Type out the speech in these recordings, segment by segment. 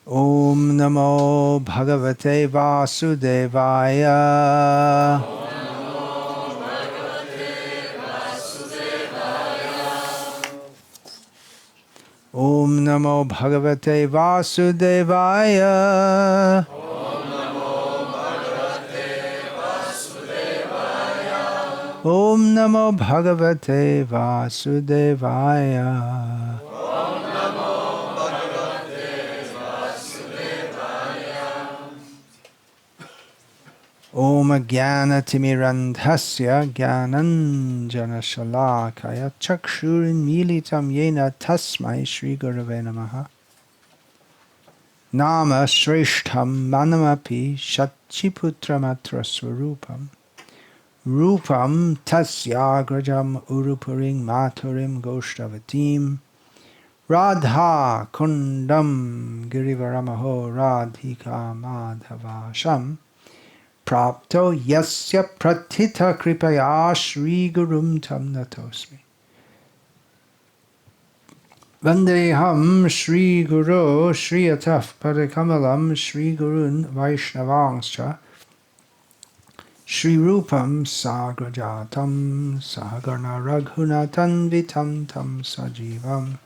Om Namo Bhagavate Vasudevaya. Om Namo Bhagavate Vasudevaya. Om Namo Bhagavate Vasudevaya. Om Jnana Timirandhasya Jnananjana Shalakaya Chakshurin Militam Yena Tasmai Shri Gurave Namaha. Nama Shreshtham Manamapi Shachiputramatra Swarupam Rupam Tasyagrajam Urupuring Maturim Goshtavatim Radha Kundam Girivaramaho Radhika Madhavasham Prapto Yasya Pratita Kripaya Shri Gurum Tam Natosmi. Vandeham Shri Guru Shri Ataf Padakamalam Shri Gurun Vaishnavangscha Shri Rupam Sagrajatam Sagarna Raghunatan Vitam Tam Sajivam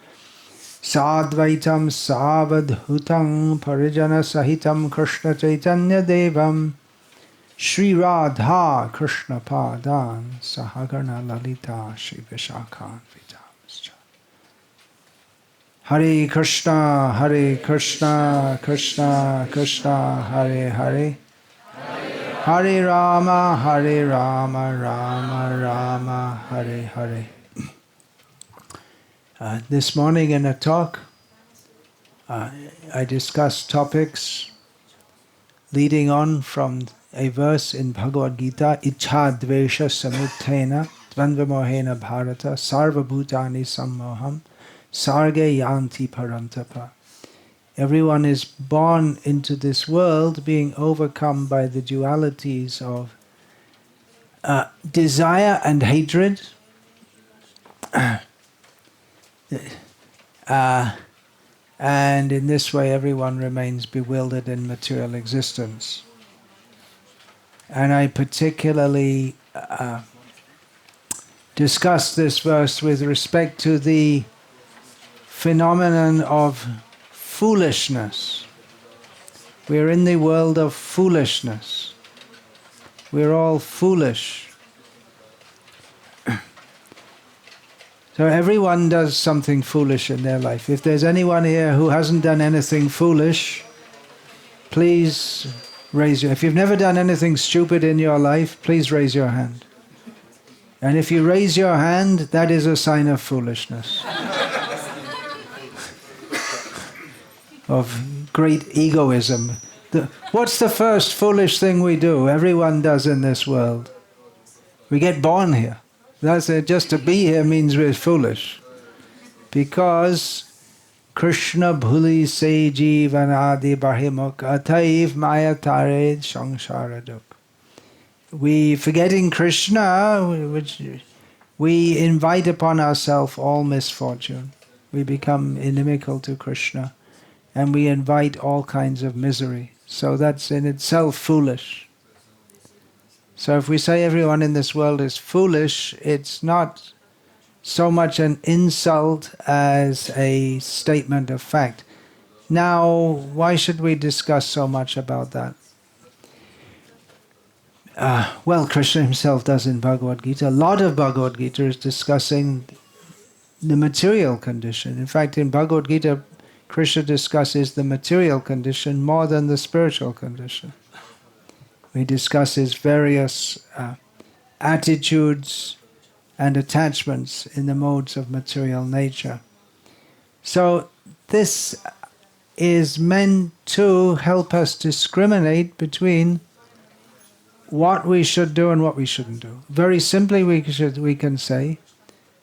Sadvaitam Savadhutam Parijana Sahitam Krishna Chaitanya Devam Shri Radha Krishna Padan Sahagarna Lalita Shri Vishakhan Vitamscha. Hare Krishna, Hare Krishna, Krishna Krishna, Hare Hare, Hare Rama, Hare Rama, Rama Rama, Hare Hare. This morning in a talk, I discussed topics leading on from a verse in Bhagavad-gita, Ichha Dvesha Samuttena Dvandvamohena Bharata Sarva Bhutani Sammoham Sarge Yanti Parantapa. Everyone is born into this world being overcome by the dualities of desire and hatred, and in this way everyone remains bewildered in material existence. And I particularly discussed this verse with respect to the phenomenon of foolishness. We're in the world of foolishness. We're all foolish. So everyone does something foolish in their life. If there's anyone here who hasn't done anything foolish, please raise your... If you've never done anything stupid in your life, please raise your hand. And if you raise your hand, that is a sign of foolishness. Of great egoism. What's the first foolish thing we do? Everyone does in this world. We get born here. That's it. Just to be here means we're foolish. Because Krishna bhuli se jivanadi bahimuk ataiv maya tare samsara duk. We, forgetting Krishna, which we invite upon ourselves all misfortune. We become inimical to Krishna. And we invite all kinds of misery. So that's in itself foolish. So if we say everyone in this world is foolish, it's not so much an insult as a statement of fact. Now, why should we discuss so much about that? Well, Krishna himself does in Bhagavad-gita. A lot of Bhagavad-gita is discussing the material condition. In fact, in Bhagavad-gita, Krishna discusses the material condition more than the spiritual condition. He discusses various attitudes and attachments in the modes of material nature. So this is meant to help us discriminate between what we should do and what we shouldn't do. Very simply, we can say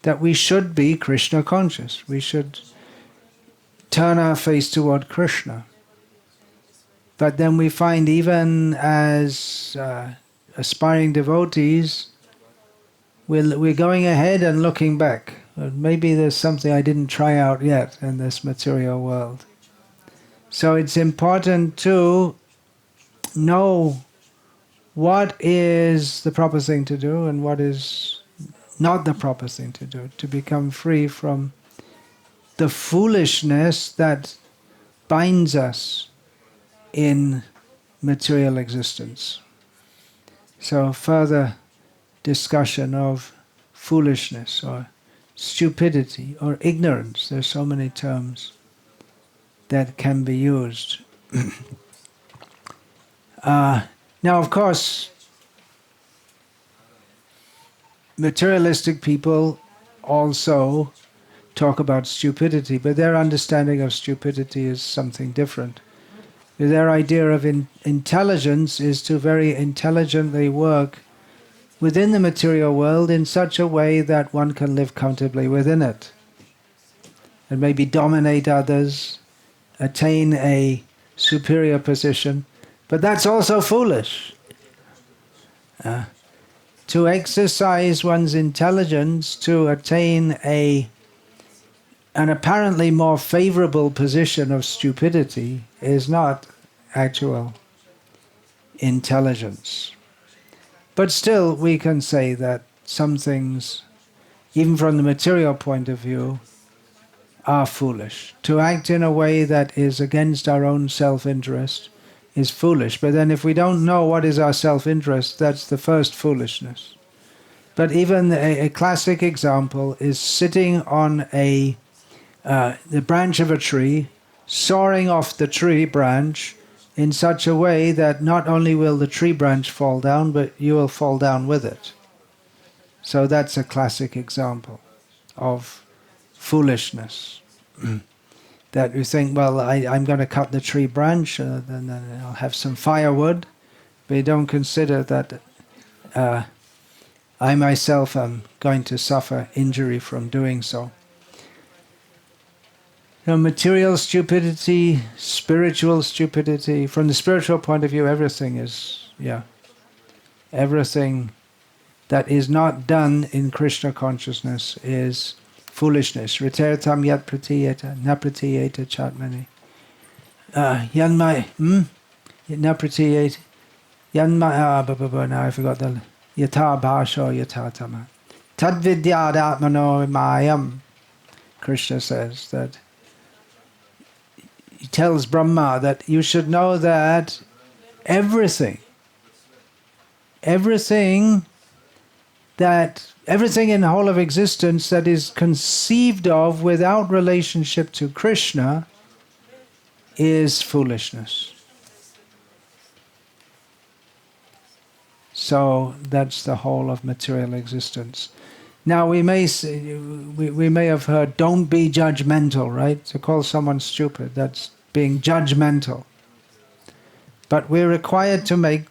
that we should be Krishna conscious. We should turn our face toward Krishna. But then we find even as aspiring devotees, we're going ahead and looking back. Maybe there's something I didn't try out yet in this material world. So it's important to know what is the proper thing to do and what is not the proper thing to do, to become free from the foolishness that binds us in material existence. So further discussion of foolishness or stupidity or ignorance. There's so many terms that can be used. Now, of course, materialistic people also talk about stupidity, but their understanding of stupidity is something different. Their idea of intelligence is to very intelligently work within the material world in such a way that one can live comfortably within it, and maybe dominate others, attain a superior position. But that's also foolish. To exercise one's intelligence to attain an apparently more favorable position of stupidity is not actual intelligence. But still, we can say that some things, even from the material point of view, are foolish. To act in a way that is against our own self-interest is foolish. But then if we don't know what is our self-interest, that's the first foolishness. But even a classic example is sitting on the branch of a tree, soaring off the tree branch in such a way that not only will the tree branch fall down, but you will fall down with it. So that's a classic example of foolishness. That you think, well, I'm going to cut the tree branch, then I'll have some firewood, but you don't consider that I myself am going to suffer injury from doing so. Material stupidity, spiritual stupidity. From the spiritual point of view, everything is, everything that is not done in Krishna consciousness is foolishness. Ritartam yat pratiyeta, na pratiyeta chatmani. Yanmai, na pratiyeta, yanmai, now I forgot the, yata bhasho yata tama. Tadvidyadatmano mayam. Krishna says that, he tells Brahma that you should know that everything in the whole of existence that is conceived of without relationship to Krishna is foolishness. So that's the whole of material existence. Now we may have heard, don't be judgmental, right? To call someone stupid, that's being judgmental. But we're required to make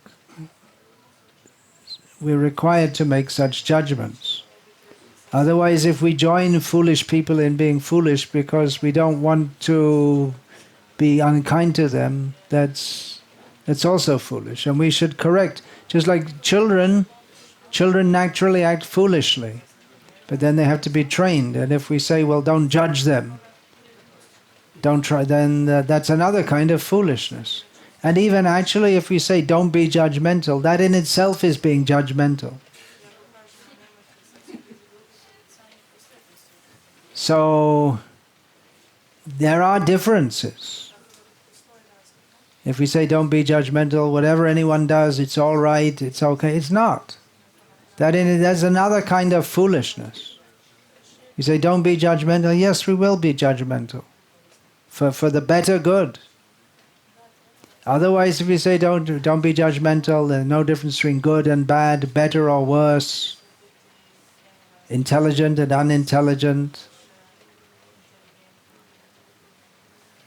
such judgments. Otherwise, if we join foolish people in being foolish because we don't want to be unkind to them, that's also foolish. And we should correct. Just like children naturally act foolishly. But then they have to be trained. And if we say, well, don't judge them, don't try, then that's another kind of foolishness. And even actually, if we say, don't be judgmental, that in itself is being judgmental. So, there are differences. If we say, don't be judgmental, whatever anyone does, it's all right, it's okay, it's not. That's another kind of foolishness. You say, don't be judgmental. Yes, we will be judgmental. For the better good. Otherwise, if you say, don't be judgmental, there's no difference between good and bad, better or worse, intelligent and unintelligent.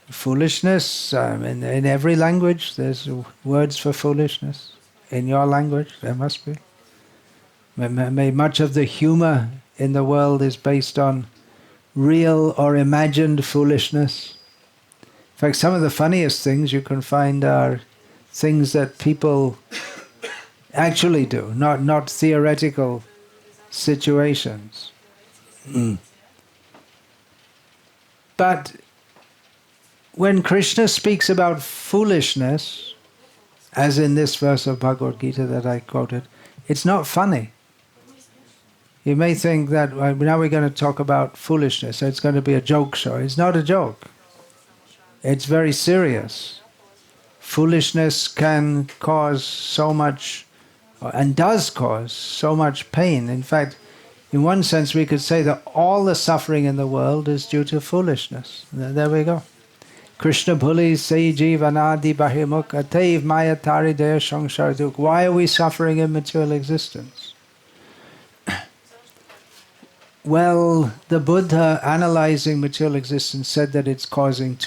Foolishness, in every language, there's words for foolishness. In your language, there must be. Much of the humor in the world is based on real or imagined foolishness. In fact, some of the funniest things you can find are things that people actually do, not theoretical situations. But when Krishna speaks about foolishness, as in this verse of Bhagavad-gita that I quoted, it's not funny. You may think that now we're going to talk about foolishness, so it's going to be a joke show. It's not a joke. It's very serious. Foolishness can cause so much, and does cause so much pain. In fact, in one sense we could say that all the suffering in the world is due to foolishness. There we go. Krishna Bhuli Sei Jivanadi Bahimuk Ateiv Mayatari Daya Shangsarduk. Why are we suffering in material existence? Well, the Buddha, analyzing material existence, said that it's causing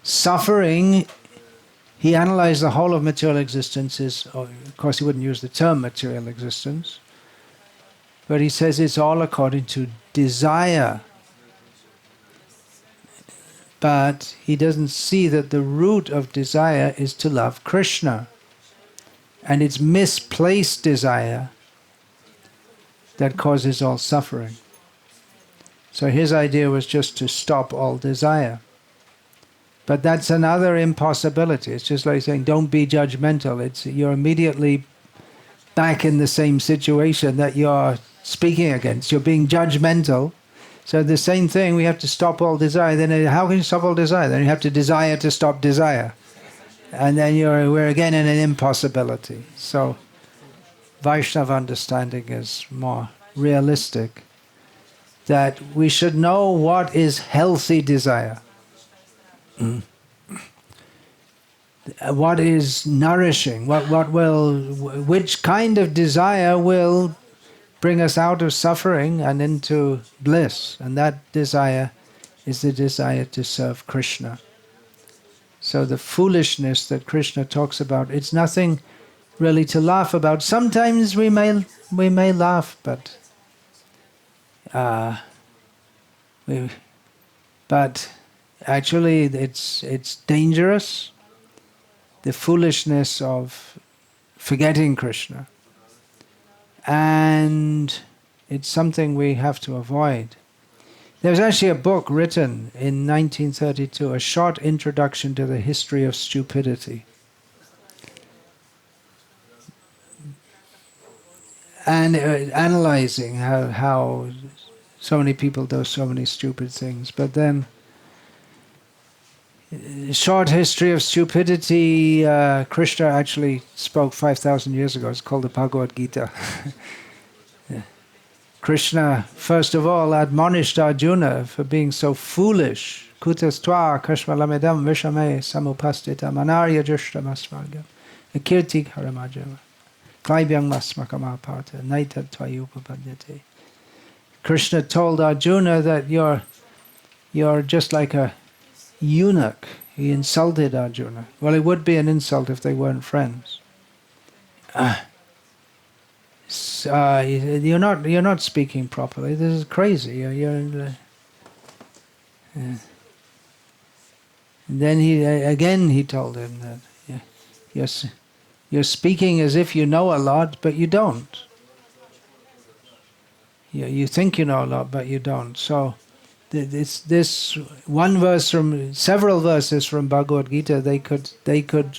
suffering. He analyzed the whole of material existence. Of course, he wouldn't use the term material existence, but he says it's all according to desire. But he doesn't see that the root of desire is to love Krishna. And it's misplaced desire that causes all suffering. So his idea was just to stop all desire. But that's another impossibility. It's just like saying, don't be judgmental. You're immediately back in the same situation that you're speaking against. You're being judgmental. So the same thing, we have to stop all desire. Then how can you stop all desire? Then you have to desire to stop desire. And then we're again in an impossibility. So Vaishnava understanding is more realistic, that we should know what is healthy desire. What is nourishing? Which kind of desire will bring us out of suffering and into bliss? And that desire is the desire to serve Krishna. So the foolishness that Krishna talks about, it's nothing really to laugh about. Sometimes we may laugh, but actually it's dangerous. The foolishness of forgetting Krishna. And it's something we have to avoid. There was actually a book written in 1932, A Short Introduction to the History of Stupidity. And analyzing how so many people do so many stupid things. But then, Short History of Stupidity, Krishna actually spoke 5,000 years ago. It's called the Bhagavad-gita. Yeah. Krishna, first of all, admonished Arjuna for being so foolish. Kutastva kashmalamedam vishame samupastita manarya jushtamasvargam akirtik haramajava klaibyang masmakamapata naita tvayupapadyate. Krishna told Arjuna that you're just like a eunuch. He insulted Arjuna. Well, it would be an insult if they weren't friends. You're not speaking properly. This is crazy. And then he told him that you're speaking as if you know a lot, but you don't. You think you know a lot, but you don't. So this one verse from several verses from Bhagavad-gita, they could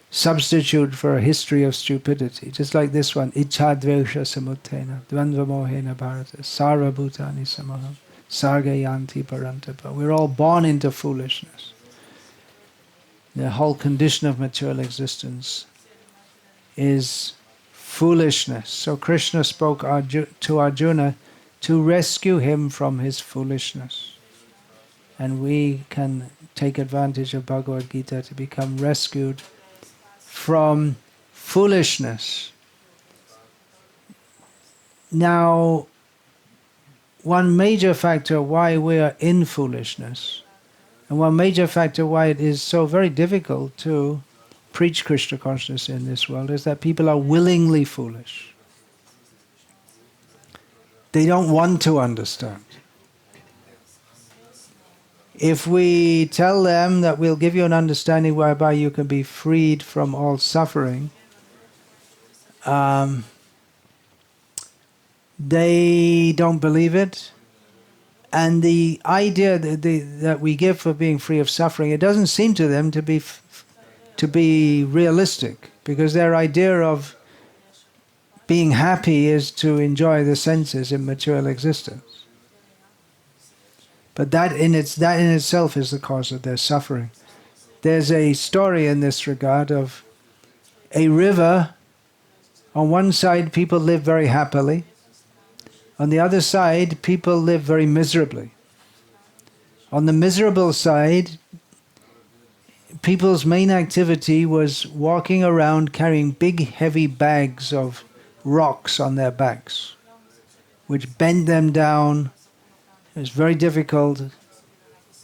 substitute for a history of stupidity, just like this one. Ichadvesha samutena dvandva mohena bharata sarvabhutani samaham sargayanti parantapa. We're all born into foolishness. The whole condition of material existence is foolishness. So Krishna spoke to Arjuna to rescue him from his foolishness. And we can take advantage of Bhagavad-gita to become rescued from foolishness. Now, one major factor why we are in foolishness, and one major factor why it is so very difficult to preach Krishna consciousness in this world, is that people are willingly foolish. They don't want to understand. If we tell them that we'll give you an understanding whereby you can be freed from all suffering, they don't believe it, And the idea that we give for being free of suffering, it doesn't seem to them to be realistic, because their idea of being happy is to enjoy the senses in material existence. But that in itself is the cause of their suffering. There's a story in this regard of a river. On one side, people live very happily. On the other side, people live very miserably. On the miserable side, people's main activity was walking around carrying big, heavy bags of rocks on their backs, which bent them down. It was very difficult.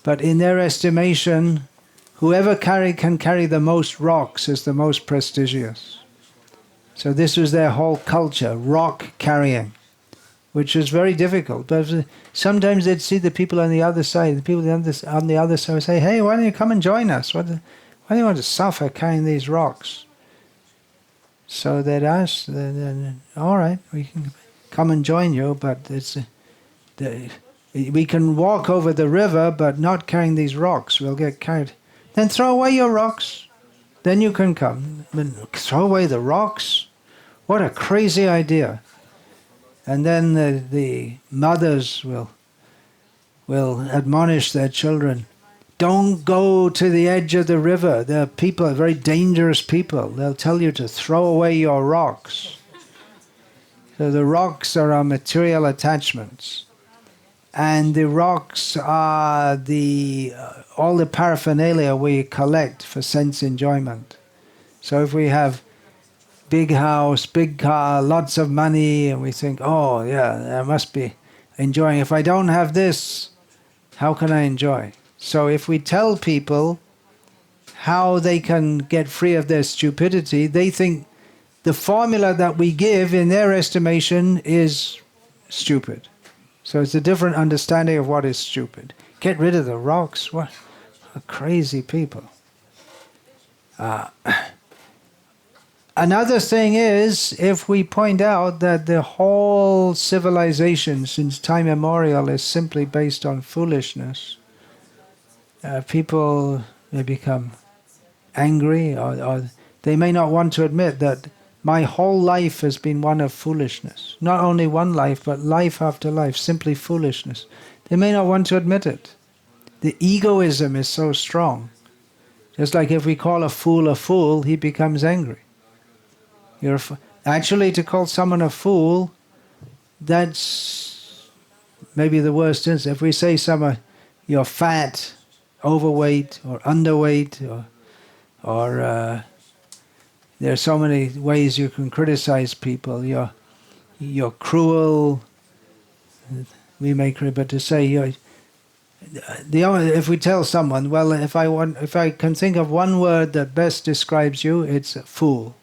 But in their estimation, whoever can carry the most rocks is the most prestigious. So this was their whole culture, rock carrying, which is very difficult. But sometimes they'd see the people on the other side, the people on the other side would say, "Hey, why don't you come and join us? Why do you want to suffer carrying these rocks?" So they'd ask, "All right, we can come and join you, but we can walk over the river, but not carrying these rocks. We'll get carried." "Then throw away your rocks. Then you can come." Throw away the rocks? What a crazy idea. And then the mothers will admonish their children, "Don't go to the edge of the river. There are people, very dangerous people. They'll tell you to throw away your rocks." So the rocks are our material attachments. And the rocks are all the paraphernalia we collect for sense enjoyment. So if we have big house, big car, lots of money, and we think, "Oh yeah, I must be enjoying. If I don't have this, how can I enjoy?" So if we tell people how they can get free of their stupidity, they think the formula that we give in their estimation is stupid. So it's a different understanding of what is stupid. Get rid of the rocks. What crazy people. Another thing is, if we point out that the whole civilization since time immemorial is simply based on foolishness, people may become angry, or they may not want to admit that my whole life has been one of foolishness. Not only one life, but life after life, simply foolishness. They may not want to admit it. The egoism is so strong. Just like if we call a fool, he becomes angry. Actually, to call someone a fool, that's maybe the worst instance. If we say someone, "You're fat, overweight, or underweight," or there are so many ways you can criticize people. You're cruel. We may, but to say if we tell someone, "Well, if I can think of one word that best describes you, it's a fool,"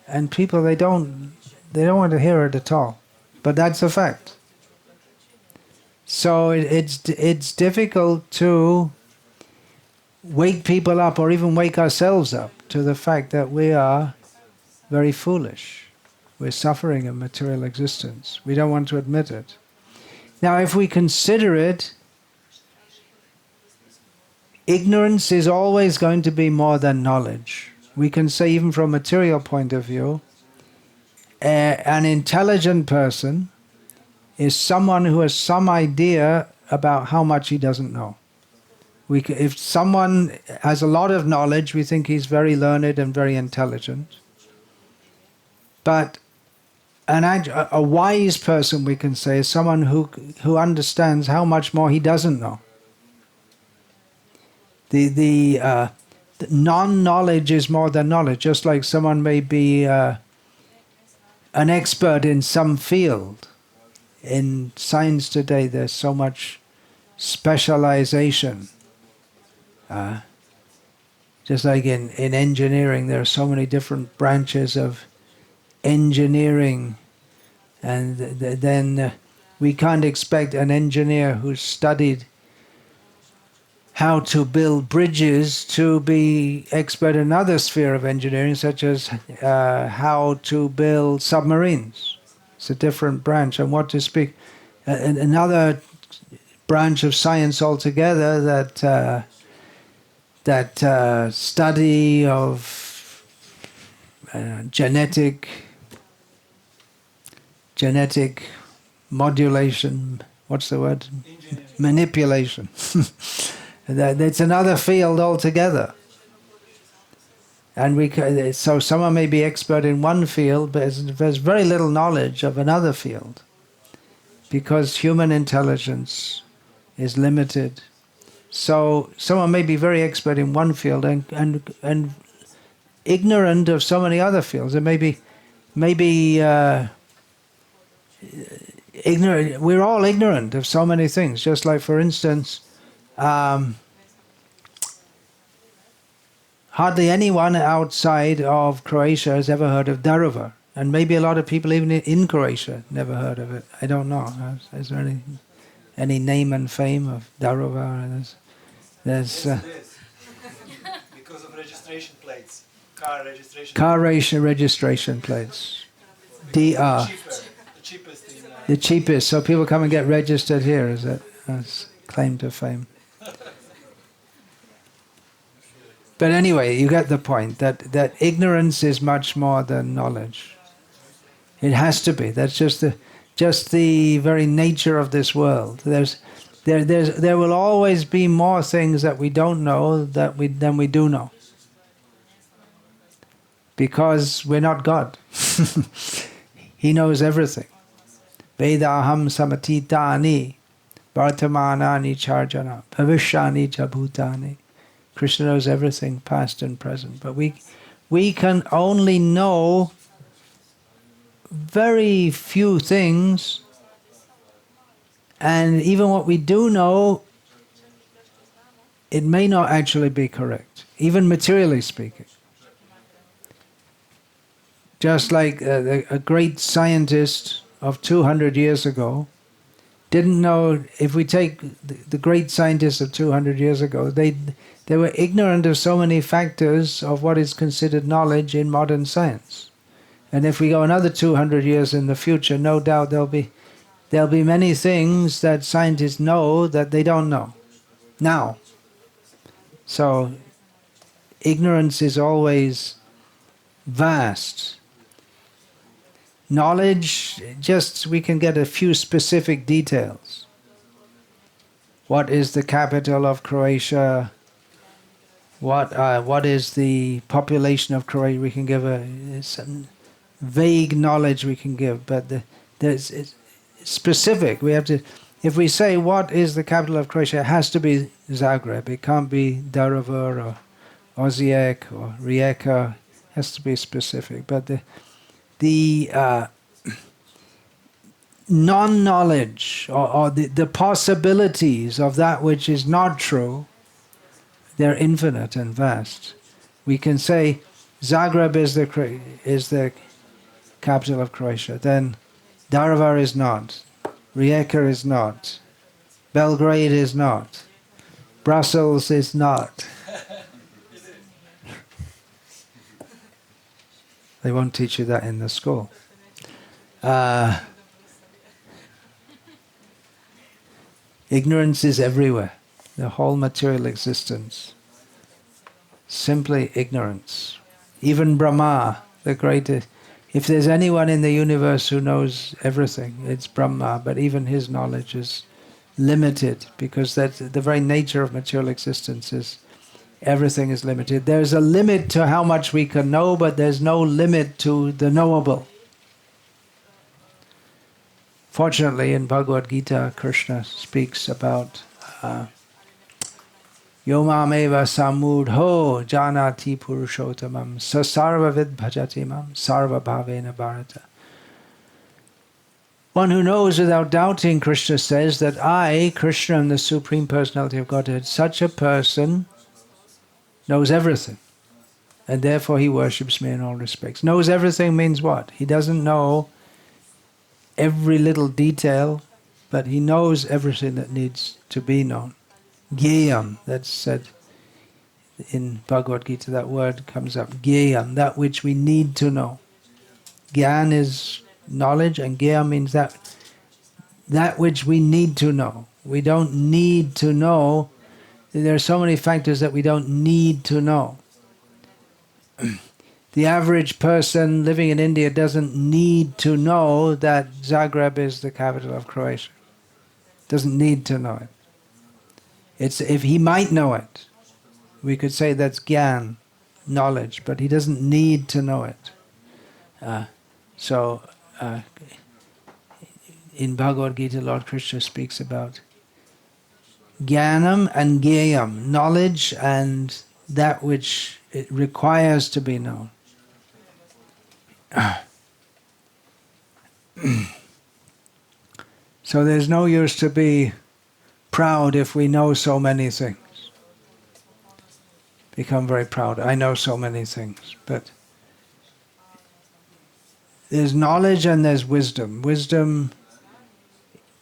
and people they don't want to hear it at all. But that's a fact. So it's difficult to wake people up, or even wake ourselves up, to the fact that we are very foolish. We're suffering in material existence. We don't want to admit it. Now, if we consider it, ignorance is always going to be more than knowledge. We can say, even from a material point of view, an intelligent person is someone who has some idea about how much he doesn't know. If someone has a lot of knowledge, we think he's very learned and very intelligent. But a wise person, we can say, is someone who understands how much more he doesn't know. The non-knowledge is more than knowledge. Just like someone may be an expert in some field. In science today, there's so much specialization. Just like in engineering, there are so many different branches of engineering, and then we can't expect an engineer who's studied how to build bridges to be expert in another sphere of engineering, such as how to build submarines. It's a different branch, and what to speak. Another branch of science altogether that study of genetic modulation. What's the word? Manipulation. That's another field altogether. And so someone may be expert in one field, but there's very little knowledge of another field, because human intelligence is limited. So someone may be very expert in one field and ignorant of so many other fields. And maybe ignorant. We're all ignorant of so many things. Just like, for instance, hardly anyone outside of Croatia has ever heard of Daruvar. And maybe a lot of people even in Croatia never heard of it. I don't know. Is there any name and fame of Daruvar? There's because of registration plates, car registration plates. DR. The cheapest in The cheapest. So people come and get registered here, is it? That's claim to fame. But anyway, you get the point that ignorance is much more than knowledge. It has to be. That's just the very nature of this world. There will always be more things that we don't know than we do know, because we're not God. He knows everything. Vedaham samatitani vartamanani charjana bhavishyani cha bhutani. Krishna knows everything, past and present. But we can only know very few things, and even what we do know, it may not actually be correct, even materially speaking. Just like a great scientist of 200 years ago didn't know, if we take the great scientists of 200 years ago, they were ignorant of so many factors of what is considered knowledge in modern science. And if we go another 200 years in the future, no doubt there'll be many things that scientists know that they don't know now. So ignorance is always vast. Knowledge, just we can get a few specific details. What is the capital of Croatia? What is the population of Croatia? We can give some vague knowledge we can give, but it's specific. We have to. If we say what is the capital of Croatia, it has to be Zagreb. It can't be Daruvar or Osijek or Rijeka. It has to be specific. But the non-knowledge or the possibilities of that which is not true, they're infinite and vast. We can say Zagreb is the capital of Croatia. Then Daruvar is not. Rijeka is not. Belgrade is not. Brussels is not. They won't teach you that in the school. Ignorance is everywhere. The whole material existence. Simply ignorance. Even Brahma, the greatest. If there's anyone in the universe who knows everything, it's Brahma, but even his knowledge is limited, because that's the very nature of material existence is everything is limited. There's a limit to how much we can know, but there's no limit to the knowable. Fortunately, in Bhagavad-gita, Krishna speaks about Yomameva samudho janati purushottamam sasarvavid bhajati mam sarva bhavena bharata. One who knows without doubting, Krishna says, that I, Krishna, am the Supreme Personality of Godhead. Such a person knows everything, and therefore he worships me in all respects. Knows everything means what? He doesn't know every little detail, but he knows everything that needs to be known. Gyayam, that's said in Bhagavad-gita, that word comes up. Gyayam, that which we need to know. Gyan is knowledge, and Gyayam means that which we need to know. We don't need to know. There are so many factors that we don't need to know. The average person living in India doesn't need to know that Zagreb is the capital of Croatia. Doesn't need to know it. If he might know it, we could say that's gyan, knowledge, but he doesn't need to know it. So in Bhagavad-gita, Lord Krishna speaks about jnanam and gyayam, knowledge and that which it requires to be known. So there's no use to be proud if we know so many things. Become very proud. I know so many things, but there's knowledge and there's wisdom. Wisdom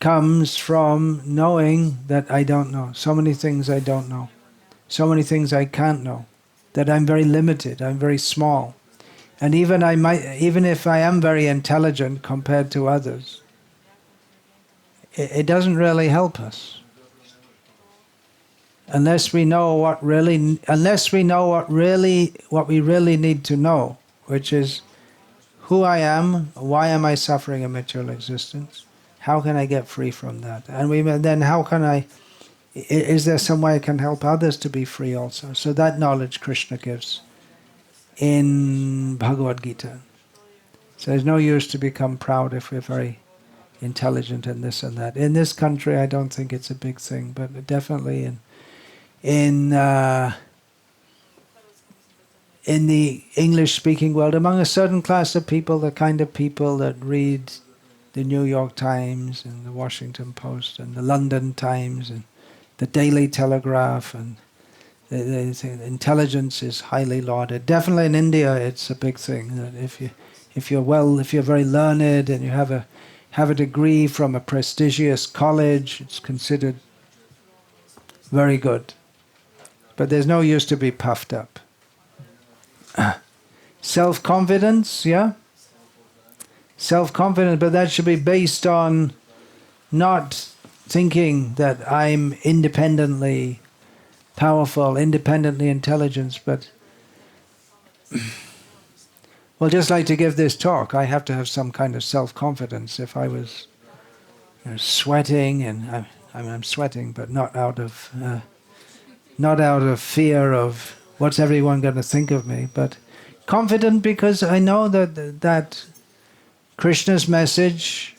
comes from knowing that I don't know. So many things I don't know. So many things I can't know. That I'm very limited. I'm very small. And even if I am very intelligent compared to others, it doesn't really help us. Unless we know what we really need to know, which is who I am, why am I suffering a material existence, how can I get free from that, and then how can is there some way I can help others to be free also? So that knowledge Krishna gives in Bhagavad-gita. So there's no use to become proud if we're very intelligent in this and that. In this country, I don't think it's a big thing, but definitely in the English-speaking world, among a certain class of people, the kind of people that read the New York Times and the Washington Post and the London Times and the Daily Telegraph, and the intelligence is highly lauded. Definitely in India, it's a big thing. That if you're very learned and you have a degree from a prestigious college, it's considered very good. But there's no use to be puffed up. Self-confidence, yeah? Self-confidence, but that should be based on not thinking that I'm independently powerful, independently intelligent, but well, just like to give this talk, I have to have some kind of self-confidence. If I was sweating, and I'm sweating, but not out of fear of what's everyone going to think of me, but confident because I know that Krishna's message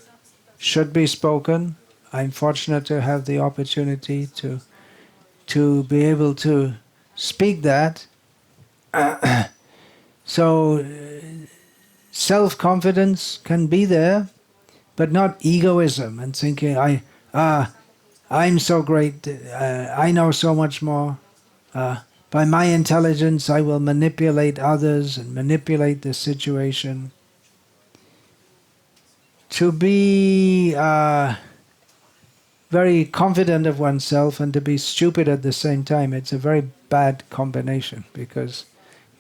should be spoken. I'm fortunate to have the opportunity to be able to speak that. So self-confidence can be there, but not egoism and thinking I'm so great, I know so much more. By my intelligence I will manipulate others and manipulate the situation. To be very confident of oneself and to be stupid at the same time, it's a very bad combination, because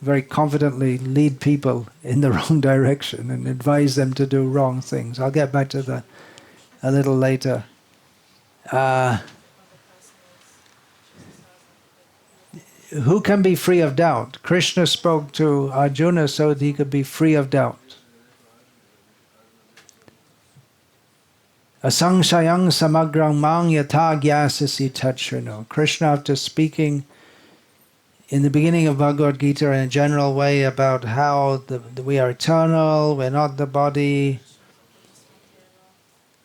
you very confidently lead people in the wrong direction and advise them to do wrong things. I'll get back to that a little later. Who can be free of doubt? Krishna spoke to Arjuna so that he could be free of doubt. Asangshayang samagrang mang yatha gyasasi tachrino. Krishna, after speaking in the beginning of Bhagavad-gita in a general way about how we are eternal, we're not the body,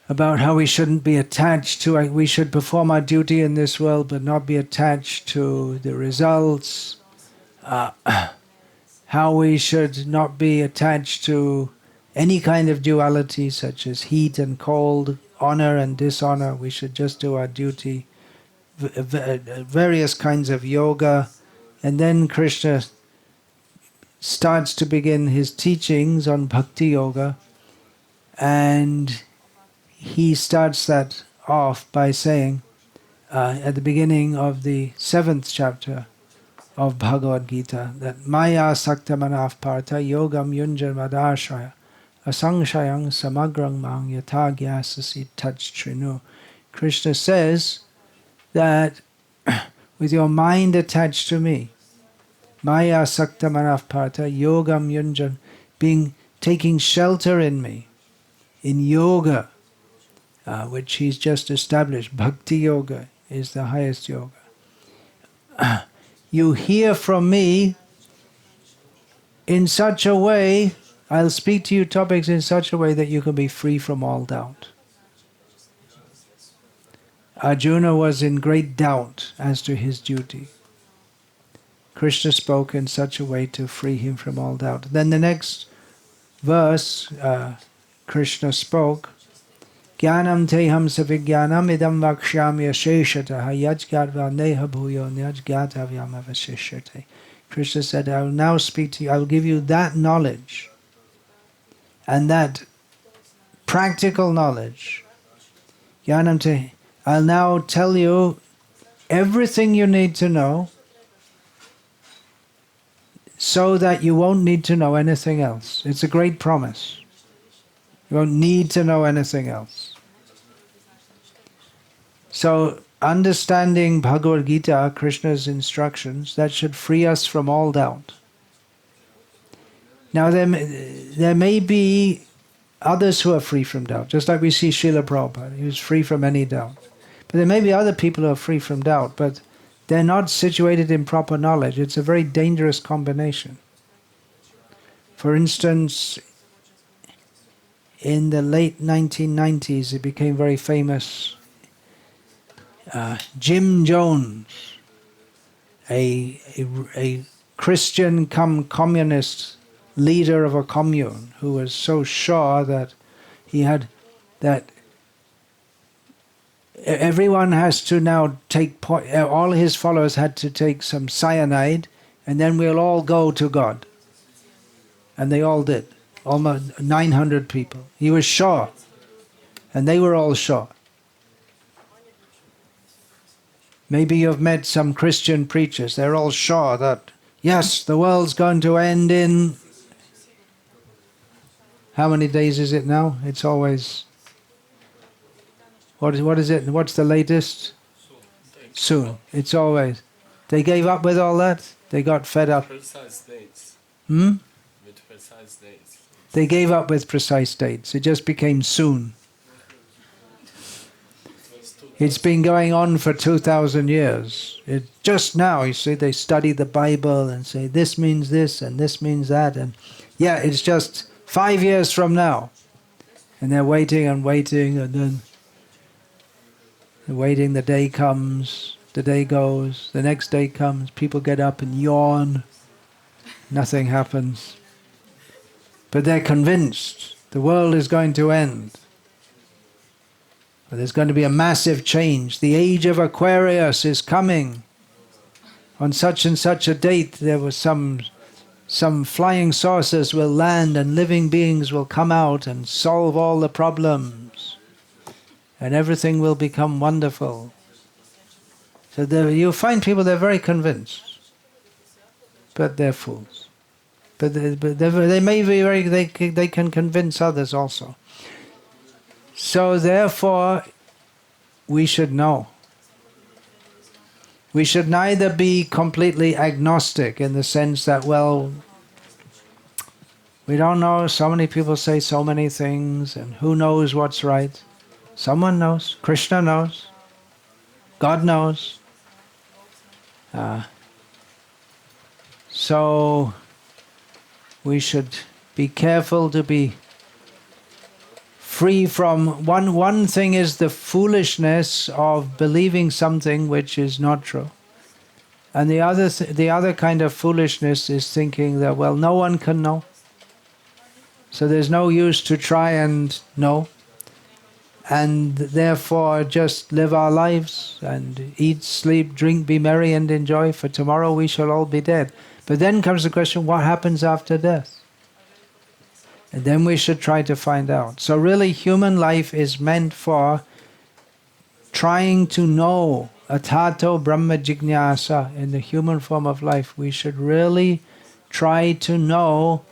about how we shouldn't be attached to, we should perform our duty in this world but not be attached to the results, how we should not be attached to any kind of duality such as heat and cold, honor and dishonor. We should just do our duty, various kinds of yoga. And then Krishna starts to begin his teachings on bhakti yoga, and he starts that off by saying at the beginning of the 7th chapter of Bhagavad-gita that Maya sakta manaf partha yogam yunjan madashaya asangshayang samagrang mang yatha gyasasi tach trinu. Krishna says that with your mind attached to me, Maya Sakta Manaf Partha, Yogam Yunjan, taking shelter in me, in yoga, which he's just established, Bhakti Yoga is the highest yoga. You hear from me in such a way, I'll speak to you topics in such a way that you can be free from all doubt. Arjuna was in great doubt as to his duty. Krishna spoke in such a way to free him from all doubt. Then the next verse, Krishna spoke, Jnanam teham savijnanam idam vakshyami asheshataha yajgatva neha bhuyo nyajgatavyam avasheshyate. Krishna said, I will now speak to you, I will give you that knowledge, and that practical knowledge. Jnanam teham, I'll now tell you everything you need to know so that you won't need to know anything else. It's a great promise. You won't need to know anything else. So, understanding Bhagavad-gita, Krishna's instructions, that should free us from all doubt. Now, there may be others who are free from doubt, just like we see Srila Prabhupada, he was free from any doubt. But there may be other people who are free from doubt, but they're not situated in proper knowledge. It's a very dangerous combination. For instance, in the late 1990s, it became very famous. Jim Jones, a Christian come communist leader of a commune, who was so sure that he had that everyone has to now take, all his followers had to take some cyanide, and then we'll all go to God. And they all did. Almost 900 people. He was sure. And they were all sure. Maybe you've met some Christian preachers. They're all sure that, yes, the world's going to end in... How many days is it now? It's always... What is it? What's the latest? Soon. It's always. They gave up with all that. They got fed up. Precise dates. With precise dates. They gave up with precise dates. It just became soon. It's been going on for 2,000 years. Just now, you see, they study the Bible and say this means this and this means that, and yeah, it's just 5 years from now, and they're waiting and waiting, and then. Waiting, the day comes, the day goes, the next day comes, people get up and yawn, nothing happens. But they're convinced the world is going to end. But there's going to be a massive change. The age of Aquarius is coming. On such and such a date, there was some flying saucers will land and living beings will come out and solve all the problems. And everything will become wonderful. So you'll find people, they're very convinced. But they're fools. But they may be they can convince others also. So therefore, we should know. We should neither be completely agnostic in the sense that, well, we don't know, so many people say so many things, and who knows what's right. Someone knows. Krishna knows. God knows. So we should be careful to be free from... One thing is the foolishness of believing something which is not true. And the other kind of foolishness is thinking that, well, no one can know. So there's no use to try and know. And therefore just live our lives and eat, sleep, drink, be merry and enjoy, for tomorrow we shall all be dead. But then comes the question, what happens after death? And then we should try to find out. So really human life is meant for trying to know, atato brahma jignasa, in the human form of life. We should really try to know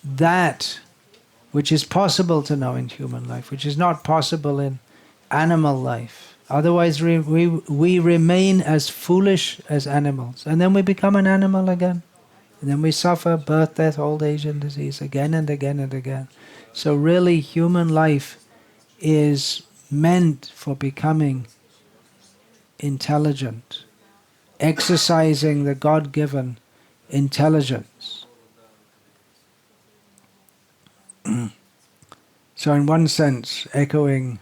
that which is possible to know in human life, which is not possible animal life. Otherwise we remain as foolish as animals. And then we become an animal again. And then we suffer birth, death, old age and disease again and again and again. So really human life is meant for becoming intelligent, exercising the God-given intelligence. So in one sense, echoing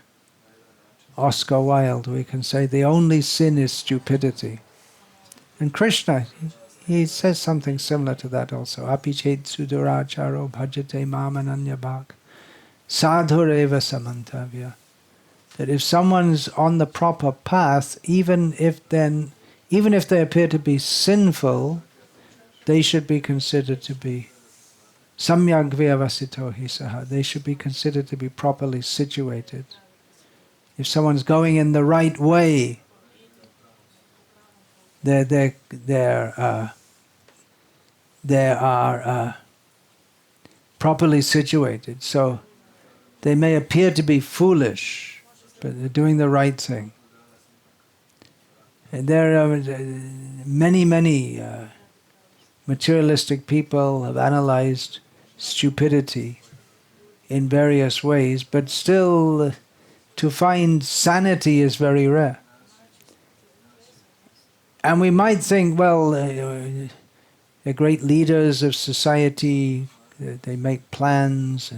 Oscar Wilde, we can say the only sin is stupidity. And Krishna, he says something similar to that also. Apichet suduracharo bhajate mamananyabhak sadhureva samantavya. That if someone's on the proper path, even if they appear to be sinful, they should be considered to be samyak vyavasito hisaha. They should be considered to be properly situated. If someone's going in the right way, they are properly situated. So they may appear to be foolish, but they're doing the right thing. And there are many materialistic people have analyzed stupidity in various ways, but still to find sanity is very rare. And we might think, well, they're great leaders of society, they make plans.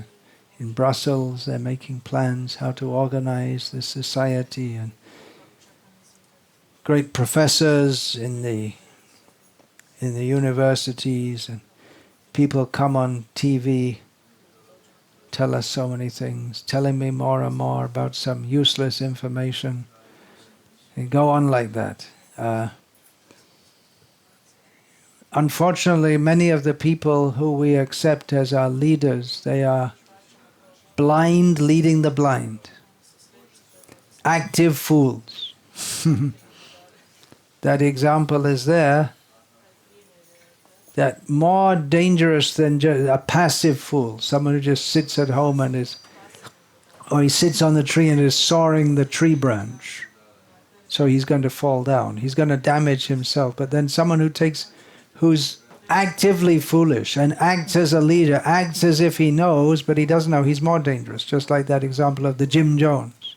In Brussels, they're making plans how to organize the society, and great professors in the universities, and people come on TV, tell us so many things, telling me more and more about some useless information, and go on like that. Unfortunately, many of the people who we accept as our leaders, they are blind leading the blind. Active fools. That example is there. That more dangerous than just a passive fool. Someone who just sits at home and or he sits on the tree and is sawing the tree branch. So he's going to fall down. He's going to damage himself. But then someone who's actively foolish and acts as a leader, acts as if he knows, but he doesn't know, he's more dangerous. Just like that example of the Jim Jones,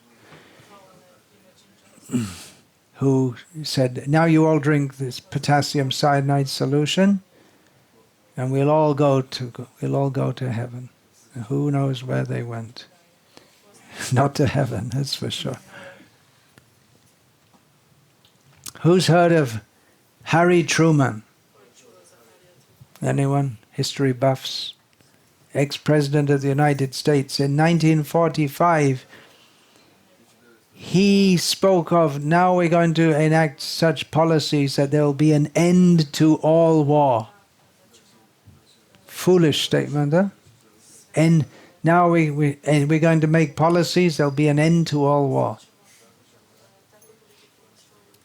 who said, now you all drink this potassium cyanide solution, and we'll all go to heaven. And who knows where they went? Not to heaven, that's for sure. Who's heard of Harry Truman? Anyone? History buffs? Ex-President of the United States. In 1945, he spoke of, now we're going to enact such policies that there will be an end to all war. Foolish statement, huh? And now we're going to make policies, there'll be an end to all war.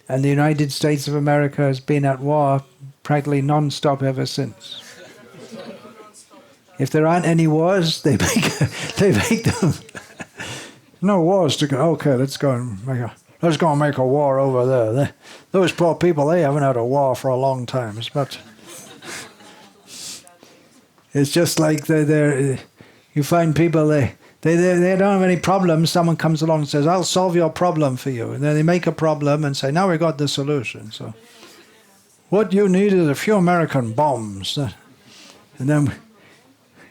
And the United States of America has been at war practically non-stop ever since. If there aren't any wars, they make them. No wars to go. Okay, let's go and make a war over there. Those poor people, they haven't had a war for a long time. It's just like you find people they don't have any problems. Someone comes along and says, "I'll solve your problem for you," and then they make a problem and say, "Now we got the solution." So, what you need is a few American bombs, and then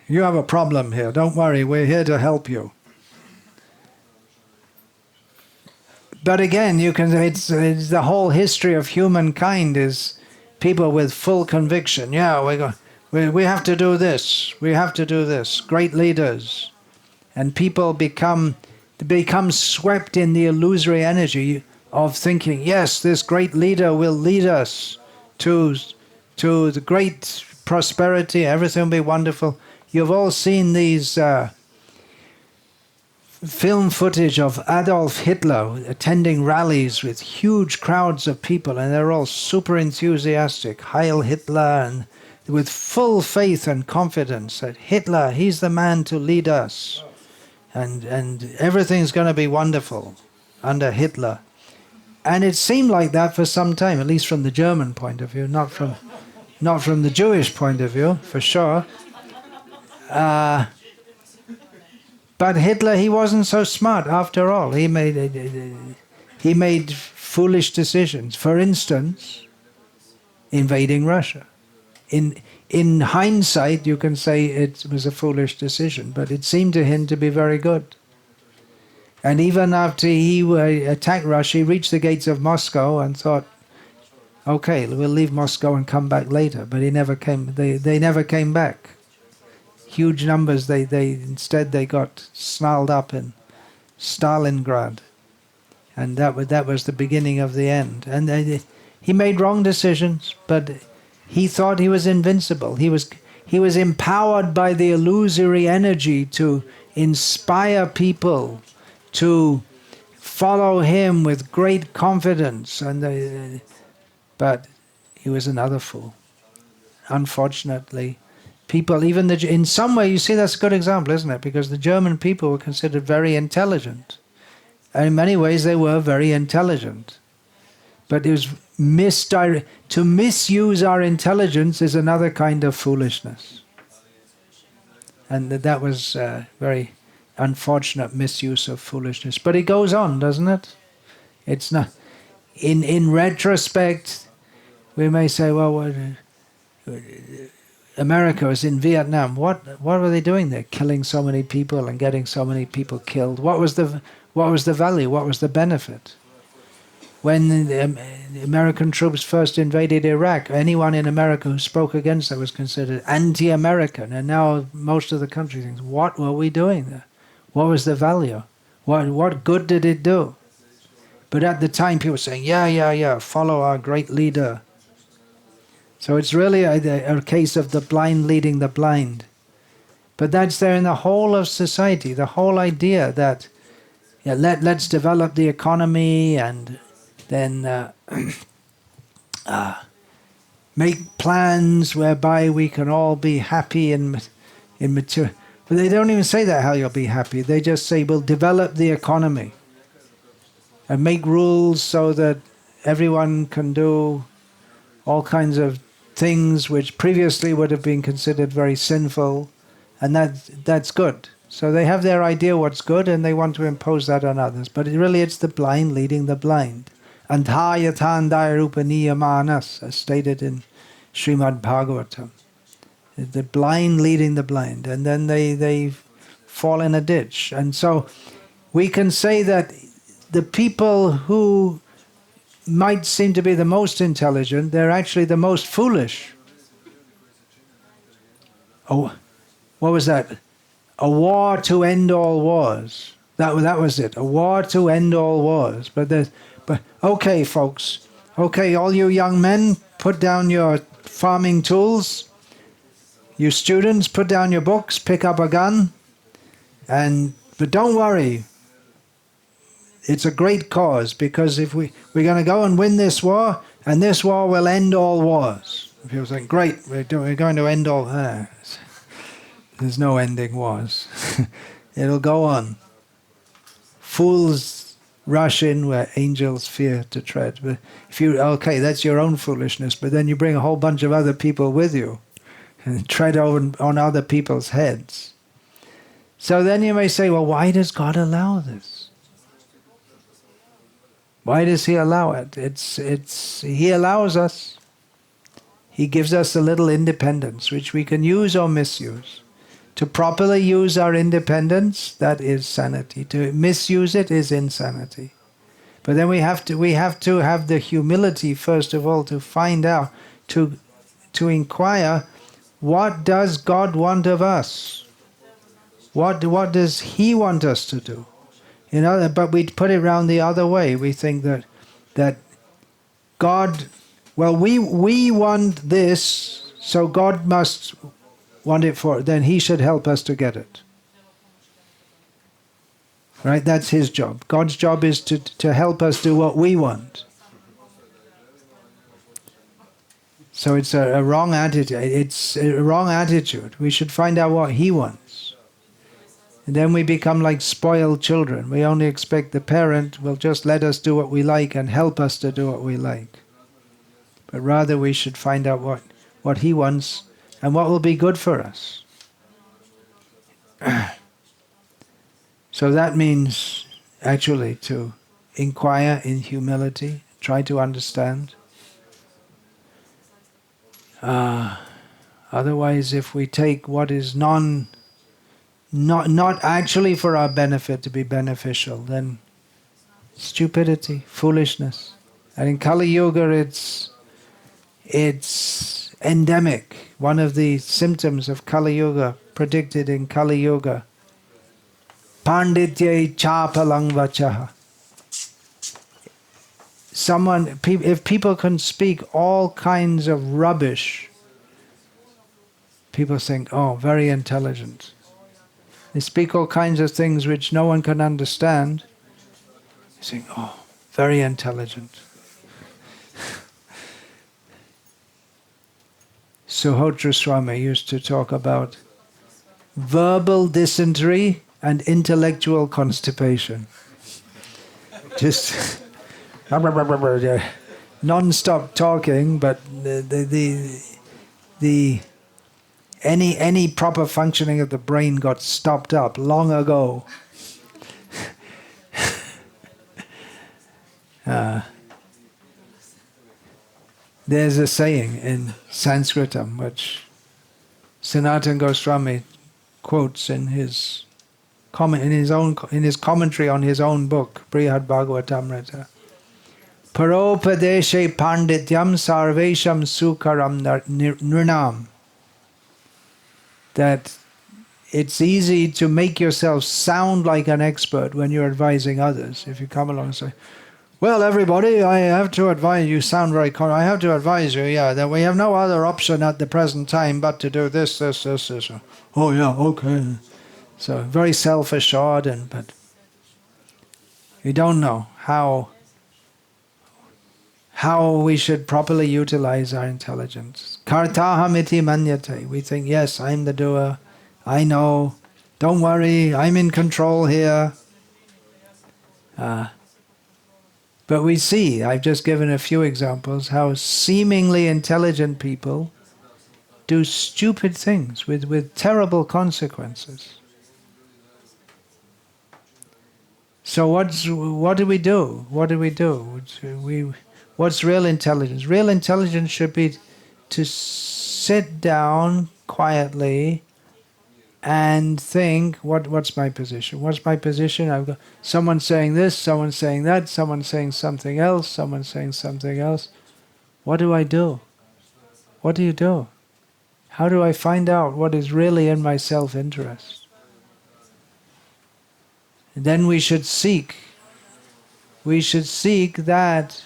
you have a problem here. Don't worry, we're here to help you. But again, you can. It's the whole history of humankind is people with full conviction. Yeah, we have to do this. We have to do this. Great leaders, and people become swept in the illusory energy of thinking, yes, this great leader will lead us to the great prosperity. Everything will be wonderful. You've all seen these film footage of Adolf Hitler attending rallies with huge crowds of people, and they're all super enthusiastic. Heil Hitler, and with full faith and confidence that Hitler, he's the man to lead us, and everything's going to be wonderful. under Hitler. And it seemed like that for some time, at least from the German point of view, not from the Jewish point of view, for sure. But Hitler, he wasn't so smart after all. He made foolish decisions. For instance, invading Russia. In hindsight, you can say it was a foolish decision, but it seemed to him to be very good. And even after he attacked Russia, he reached the gates of Moscow and thought, okay, we'll leave Moscow and come back later. But he never came. They never came back. Huge numbers. Instead they got snarled up in Stalingrad, and that was the beginning of the end. And he made wrong decisions, but he thought he was invincible. He was empowered by the illusory energy to inspire people to follow him with great confidence, but he was another fool. Unfortunately, people, even in some way, you see, that's a good example, isn't it? Because the German people were considered very intelligent. And in many ways, they were very intelligent. But it was to misuse our intelligence is another kind of foolishness. And that was very unfortunate misuse of foolishness. But it goes on, doesn't it? It's not. In retrospect, we may say, well, America was in Vietnam. What were they doing there? Killing so many people and getting so many people killed. What was the value? What was the benefit? When the American troops first invaded Iraq, anyone in America who spoke against that was considered anti-American. And now most of the country thinks, what were we doing there? What was the value? What good did it do? But at the time, people were saying, yeah, follow our great leader. So it's really a case of the blind leading the blind. But that's there in the whole of society, the whole idea that let's develop the economy and then make plans whereby we can all be happy in material. But they don't even say that, how you'll be happy. They just say, we'll develop the economy and make rules so that everyone can do all kinds of things which previously would have been considered very sinful, and that's good. So they have their idea what's good, and they want to impose that on others. But it's the blind leading the blind. Antayatandayarupaniya as stated in Srimad Bhagavatam. The blind leading the blind, and then they fall in a ditch. And so we can say that the people who might seem to be the most intelligent, they're actually the most foolish. Oh, what was that? A war to end all wars. That was it. A war to end all wars. But okay, folks. Okay, all you young men, put down your farming tools. You students, put down your books, pick up a gun, but don't worry. It's a great cause, because if we're going to go and win this war, and this war will end all wars. People think, great, we're going to end all. There's no ending wars. It'll go on. Fools rush in where angels fear to tread. But that's your own foolishness, but then you bring a whole bunch of other people with you and tread on other people's heads. So then you may say, well, why does God allow this? Why does He allow it? He allows us. He gives us a little independence, which we can use or misuse. To properly use our independence, that is sanity. To misuse it is insanity. But then we have to have the humility, first of all, to find out, to inquire, what does God want of us? What does He want us to do? But we put it round the other way. We think that God, well, we want this, so God must want it then He should help us to get it. Right? That's His job. God's job is to help us do what we want. So it's a wrong attitude. It's a wrong attitude. We should find out what He wants. And then we become like spoiled children. We only expect the parent will just let us do what we like and help us to do what we like. But rather we should find out what he wants and what will be good for us. So that means actually to inquire in humility, try to understand. Otherwise, if we take what is not actually for our benefit to be beneficial, then stupidity, foolishness. And in Kali Yuga, it's endemic. One of the symptoms of Kali Yuga, predicted in Kali Yuga, Panditye chapalang vachaha. If people can speak all kinds of rubbish, people think, oh, very intelligent. They speak all kinds of things which no one can understand. You think, oh, very intelligent. Suhotra Swami used to talk about verbal dysentery and intellectual constipation. Just non-stop talking, but any proper functioning of the brain got stopped up long ago. There's a saying in Sanskritam which Sanatana Goswami quotes in his commentary on his own book, Brihad Bhagavatamrita. Paropadeshe pandityam sarvesham sukaram nirnam. That it's easy to make yourself sound like an expert when you're advising others. If you come along and say, well, everybody, I have to advise you, sound very I have to advise you, that we have no other option at the present time but to do this. Oh, yeah, okay. So very self-assured, but you don't know how we should properly utilize our intelligence. Kartaham iti manyate. We think, yes, I'm the doer. I know. Don't worry, I'm in control here. But we see, I've just given a few examples, how seemingly intelligent people do stupid things with terrible consequences. So what do we do? What do we do? What's real intelligence? Real intelligence should be to sit down quietly and think, what's my position? What's my position? I've got someone saying this, someone saying that, someone saying something else, someone saying something else. What do I do? What do you do? How do I find out what is really in my self-interest? And then we should seek that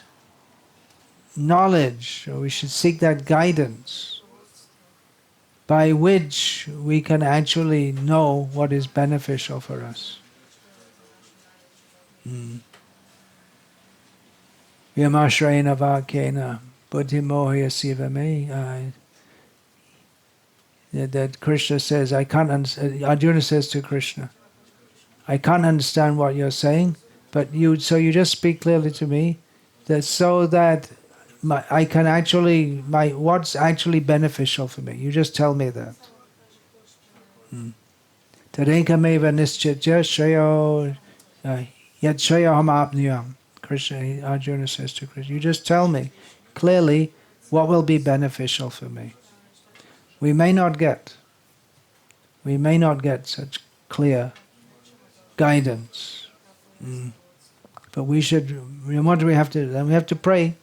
knowledge, or we should seek that guidance by which we can actually know what is beneficial for us. Yamashrayena vakena buddhimohya sivame. That Krishna says, Arjuna says to Krishna, I can't understand what you're saying, but you just speak clearly to me, so that I can actually, what's actually beneficial for me. You just tell me that. Tadenkameva nischitya shreyo yat shreyoham apniyam. Krishna, Arjuna says to Krishna, you just tell me clearly what will be beneficial for me. We may not get such clear guidance. But we should, what do we have to do? Then we have to pray.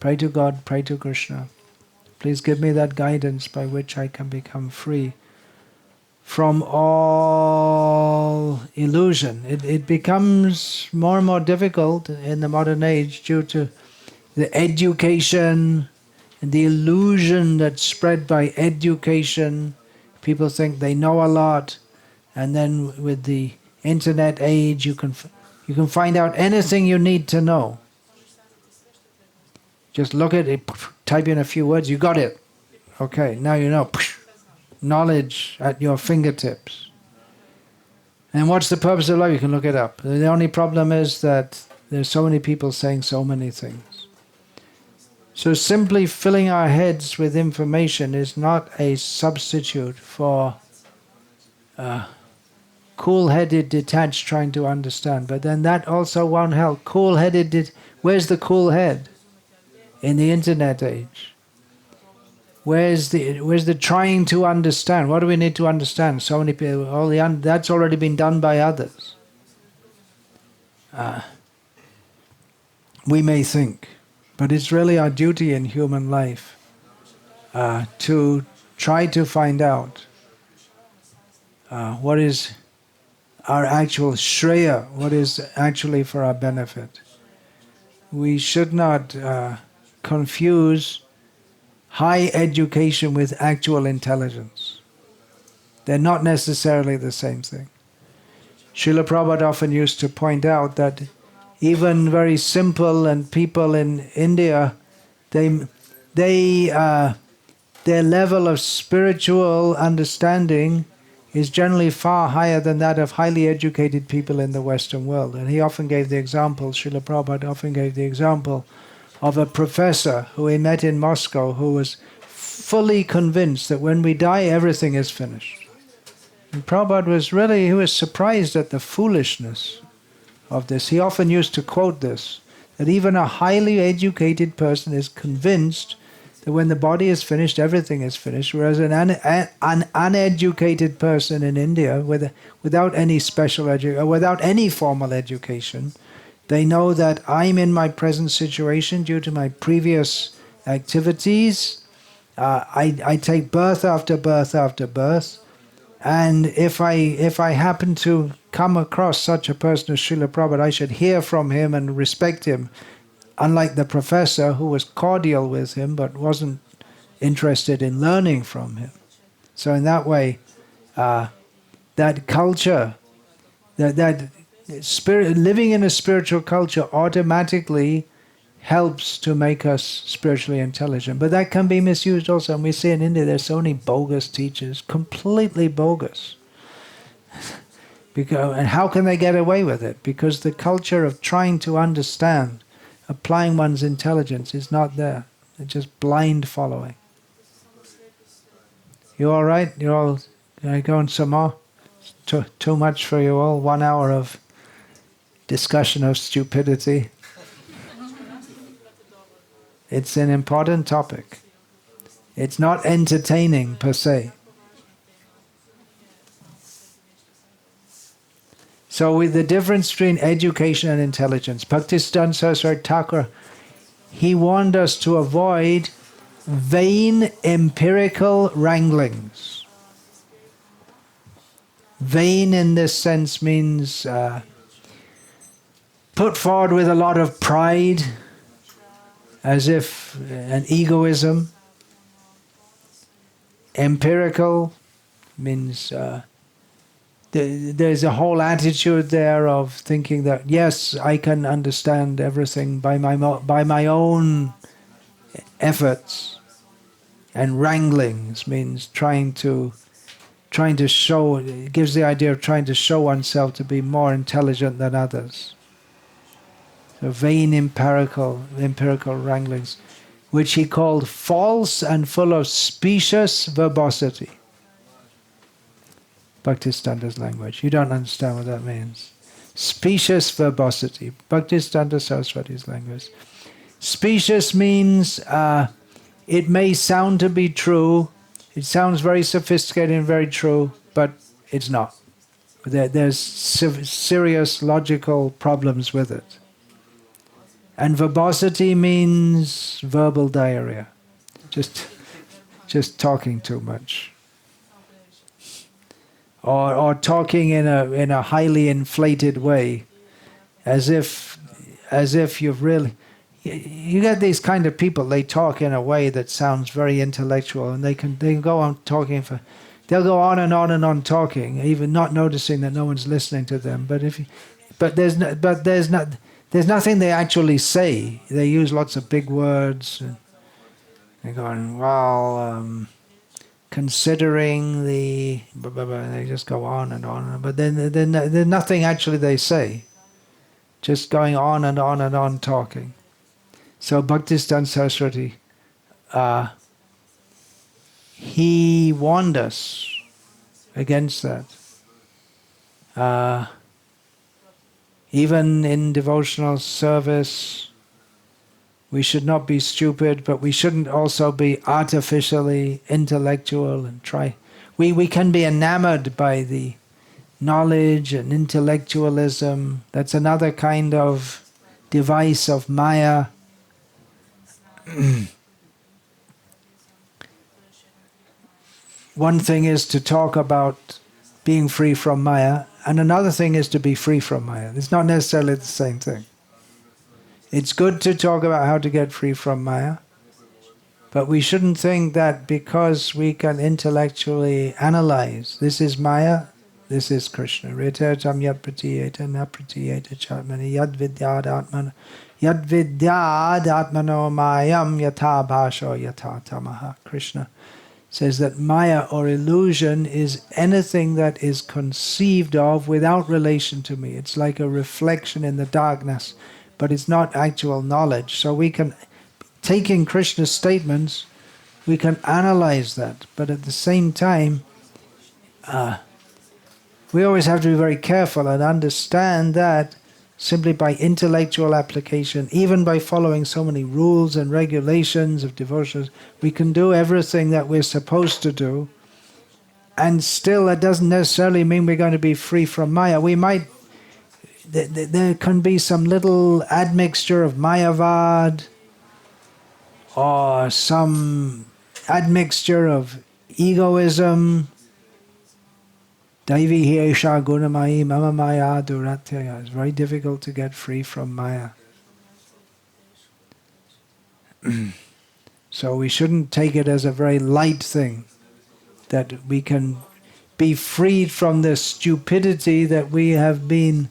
Pray to God, pray to Krishna. Please give me that guidance by which I can become free from all illusion. It becomes more and more difficult in the modern age due to the education and the illusion that's spread by education. People think they know a lot, and then with the internet age, you can find out anything you need to know. Just look at it, type in a few words, you got it. Okay, now you know. knowledge at your fingertips. And what's the purpose of life? You can look it up. The only problem is that there's so many people saying so many things. So simply filling our heads with information is not a substitute for cool-headed, detached trying to understand. But then that also won't help. Cool-headed, where's the cool head in the internet age? Where's the trying to understand? What do we need to understand? So many people, that's already been done by others. We may think, but it's really our duty in human life to try to find out what is our actual shreya, what is actually for our benefit. We should not confuse high education with actual intelligence. They're not necessarily the same thing. Srila Prabhupada often used to point out that even very simple and people in India, their level of spiritual understanding is generally far higher than that of highly educated people in the Western world. And he often gave the example, Srila Prabhupada often gave the example of a professor who he met in Moscow who was fully convinced that when we die, everything is finished. And Prabhupada was surprised at the foolishness of this. He often used to quote this, that even a highly educated person is convinced that when the body is finished, everything is finished, whereas an uneducated person in India, without any special education, without any formal education, they know that I'm in my present situation due to my previous activities. I take birth after birth after birth. And if I happen to come across such a person as Srila Prabhupada, I should hear from him and respect him, unlike the professor who was cordial with him but wasn't interested in learning from him. So in that way, that culture, that spirit, living in a spiritual culture automatically helps to make us spiritually intelligent. But that can be misused also. And we see in India there's so many bogus teachers, completely bogus. And how can they get away with it? Because the culture of trying to understand, applying one's intelligence is not there. It's just blind following. You all right? You all going some more? Too much for you all? 1 hour of discussion of stupidity. It's an important topic. It's not entertaining per se. So with the difference between education and intelligence, Bhaktisiddhanta Saraswati Thakur, he warned us to avoid vain empirical wranglings. Vain in this sense means put forward with a lot of pride, as if an egoism. Empirical means there's a whole attitude there of thinking that, yes, I can understand everything by my own efforts. And wranglings means trying to show, it gives the idea of trying to show oneself to be more intelligent than others. So vain empirical wranglings, which he called false and full of specious verbosity. Bhaktisiddhanta's language. You don't understand what that means. Specious verbosity. Bhaktisiddhanta Saraswati's language. Specious means it may sound to be true. It sounds very sophisticated and very true, but it's not. There's serious logical problems with it. And verbosity means verbal diarrhea. Just talking too much. Or talking in a highly inflated way, as if you've really. You get these kind of people. They talk in a way that sounds very intellectual, and they can go on talking for. They'll go on and on and on talking, even not noticing that no one's listening to them. But there's nothing they actually say. They use lots of big words. And they're going, well. considering the... They just go on and on. But then nothing actually they say. Just going on and on and on talking. So Bhaktisiddhanta Saraswati, he warned us against that. Even in devotional service, we should not be stupid, but we shouldn't also be artificially intellectual and try. We can be enamored by the knowledge and intellectualism. That's another kind of device of Maya. One thing is to talk about being free from Maya, and another thing is to be free from Maya. It's not necessarily the same thing. It's good to talk about how to get free from Maya, but we shouldn't think that because we can intellectually analyze, this is Maya, this is Krishna. Ritatam yad pratiyeta na pratiyeta chatmani yad vidyad atmano mayam yatha bhasho yatha tamaha. Krishna says that Maya or illusion is anything that is conceived of without relation to me. It's like a reflection in the darkness, but it's not actual knowledge. So we can, taking Krishna's statements, we can analyze that. But at the same time, we always have to be very careful and understand that simply by intellectual application, even by following so many rules and regulations of devotions, we can do everything that we're supposed to do, and still that doesn't necessarily mean we're going to be free from Maya. We might, there can be some little admixture of Mayavad, or some admixture of egoism. Daivi hiesha gunamayi mama maya duratyaya. It's very difficult to get free from Maya. So we shouldn't take it as a very light thing, that we can be freed from the stupidity that we have been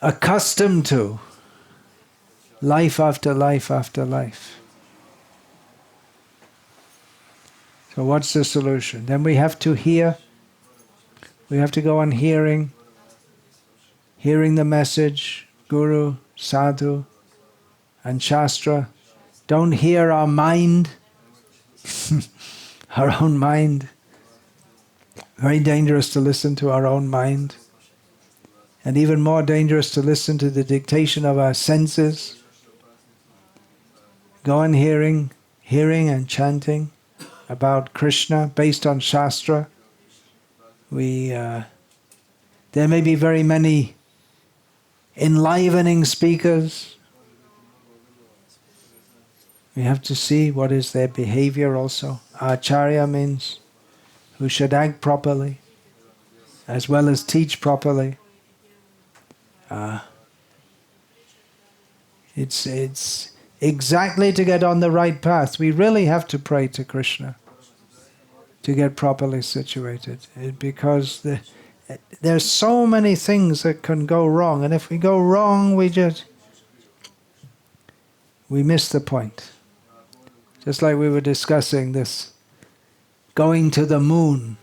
accustomed to, life after life after life. So what's the solution? Then we have to hear. We have to go on hearing the message, Guru, Sadhu, and Shastra. Don't hear our mind, our own mind. Very dangerous to listen to our own mind. And even more dangerous to listen to the dictation of our senses. Go on hearing and chanting about Krishna based on Shastra. There may be very many enlivening speakers. We have to see what is their behavior also. Acharya means who should act properly, as well as teach properly. It's exactly to get on the right path. We really have to pray to Krishna to get properly situated, because there's so many things that can go wrong, and if we go wrong, we miss the point. Just like we were discussing this, going to the moon.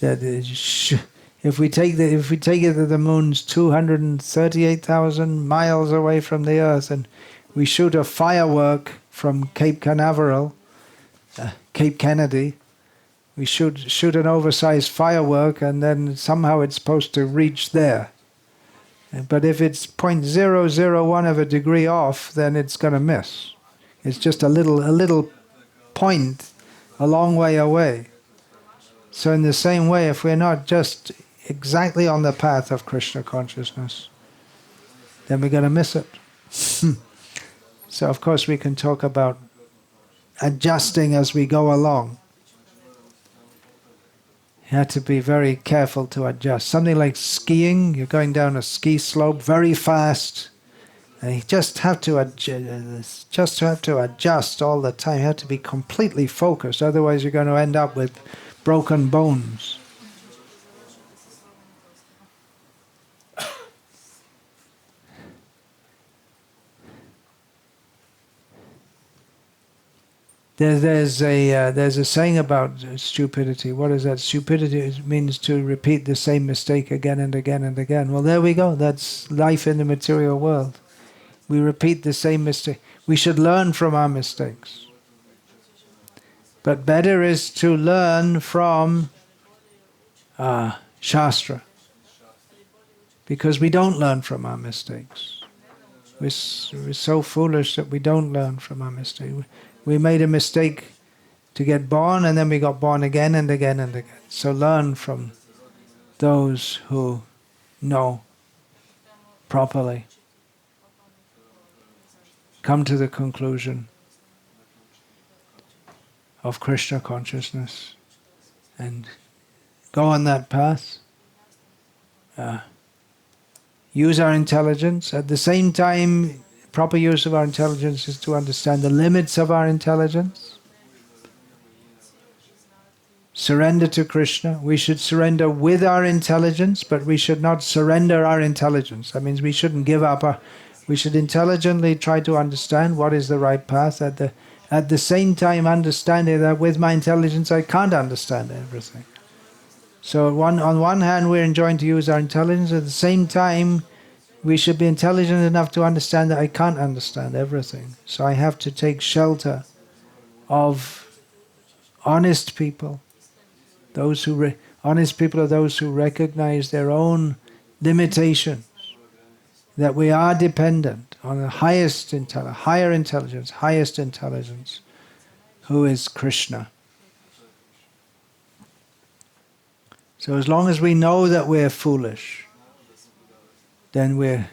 If we take it that the moon's 238,000 miles away from the Earth, and we shoot a firework from Cape Canaveral, Cape Kennedy, we shoot an oversized firework, and then somehow it's supposed to reach there. But if it's 0.001 of a degree off, then it's going to miss. It's just a little point a long way away. So in the same way, if we're not just exactly on the path of Krishna consciousness, then we're going to miss it. So of course we can talk about adjusting as we go along. You have to be very careful to adjust. Something like skiing, you're going down a ski slope very fast, and you just have to adjust all the time. You have to be completely focused, otherwise you're going to end up with broken bones. There's a saying about stupidity. What is that? Stupidity means to repeat the same mistake again and again and again. Well, there we go. That's life in the material world. We repeat the same mistake. We should learn from our mistakes. But better is to learn from Shastra. Because we don't learn from our mistakes. We're so foolish that we don't learn from our mistake. We made a mistake to get born, and then we got born again and again and again. So learn from those who know properly. Come to the conclusion of Krishna consciousness and go on that path. Use our intelligence. At the same time, proper use of our intelligence is to understand the limits of our intelligence. Surrender to Krishna. We should surrender with our intelligence, but we should not surrender our intelligence. That means we shouldn't give up. We should intelligently try to understand what is the right path. At the same time, understanding that with my intelligence I can't understand everything. So on one hand, we're enjoying to use our intelligence. At the same time, we should be intelligent enough to understand that I can't understand everything. So I have to take shelter of honest people. Honest people are those who recognize their own limitations, that we are dependent on the higher intelligence, highest intelligence, who is Krishna. So as long as we know that we're foolish, then we're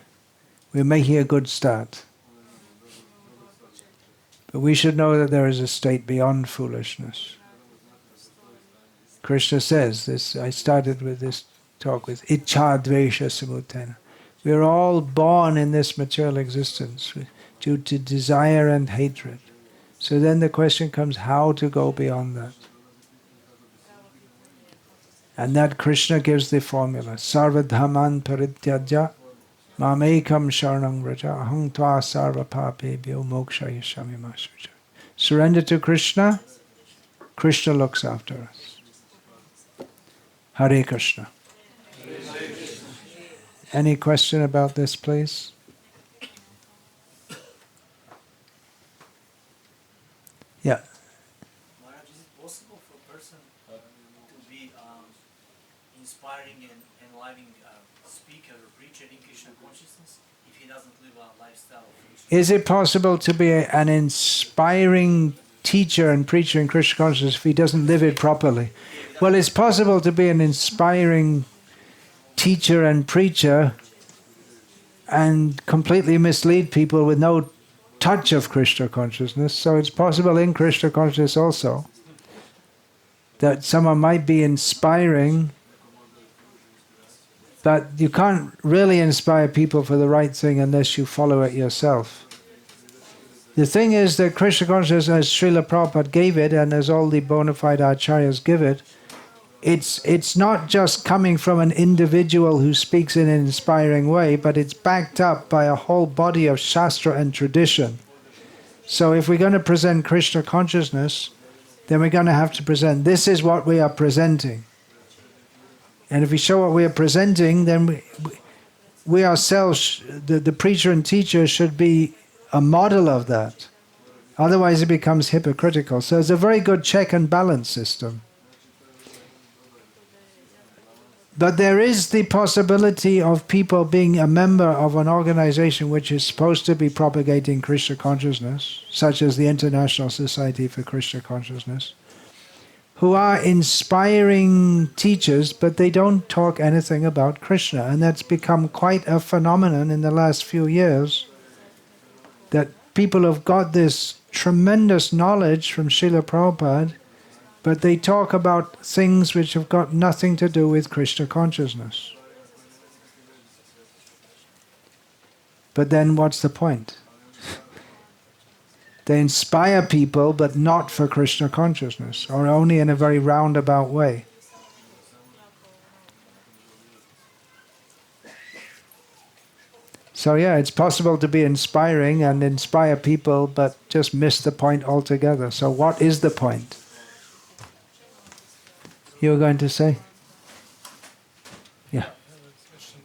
making a good start. But we should know that there is a state beyond foolishness. Krishna says this. I started with this talk with Ichcha Dvesha Samutena. We are all born in this material existence due to desire and hatred. So then the question comes, how to go beyond that? And that Krishna gives the formula. Sarva dhamman parityaja mamekam sharanam vraja aham tva sarva papebhyo mokshayasami masvaja. Surrender to Krishna. Krishna looks after us. Hare Krishna. Any question about this, please? Yeah. Maharaj, is it possible for a person to be inspiring and enlivening speaker or preacher in Krishna consciousness if he doesn't live a lifestyle of Krishna? Is it possible to be an inspiring teacher and preacher in Krishna consciousness if he doesn't live it properly? Well, it's possible to be an inspiring teacher and preacher and completely mislead people with no touch of Krishna consciousness. So it's possible in Krishna consciousness also that someone might be inspiring, but you can't really inspire people for the right thing unless you follow it yourself. The thing is that Krishna consciousness, as Srila Prabhupada gave it, and as all the bona fide acharyas give it, it's not just coming from an individual who speaks in an inspiring way, but it's backed up by a whole body of Shastra and tradition. So if we're going to present Krishna consciousness, then we're going to have to present, this is what we are presenting. And if we show what we are presenting, then we ourselves, the preacher and teacher, should be a model of that. Otherwise it becomes hypocritical. So it's a very good check and balance system. But there is the possibility of people being a member of an organization which is supposed to be propagating Krishna consciousness, such as the International Society for Krishna Consciousness, who are inspiring teachers, but they don't talk anything about Krishna. And that's become quite a phenomenon in the last few years, that people have got this tremendous knowledge from Srila Prabhupada, but they talk about things which have got nothing to do with Krishna consciousness. But then what's the point? They inspire people, but not for Krishna consciousness, or only in a very roundabout way. So yeah, it's possible to be inspiring and inspire people, but just miss the point altogether. So what is the point? You were going to say? Yeah. I have a question.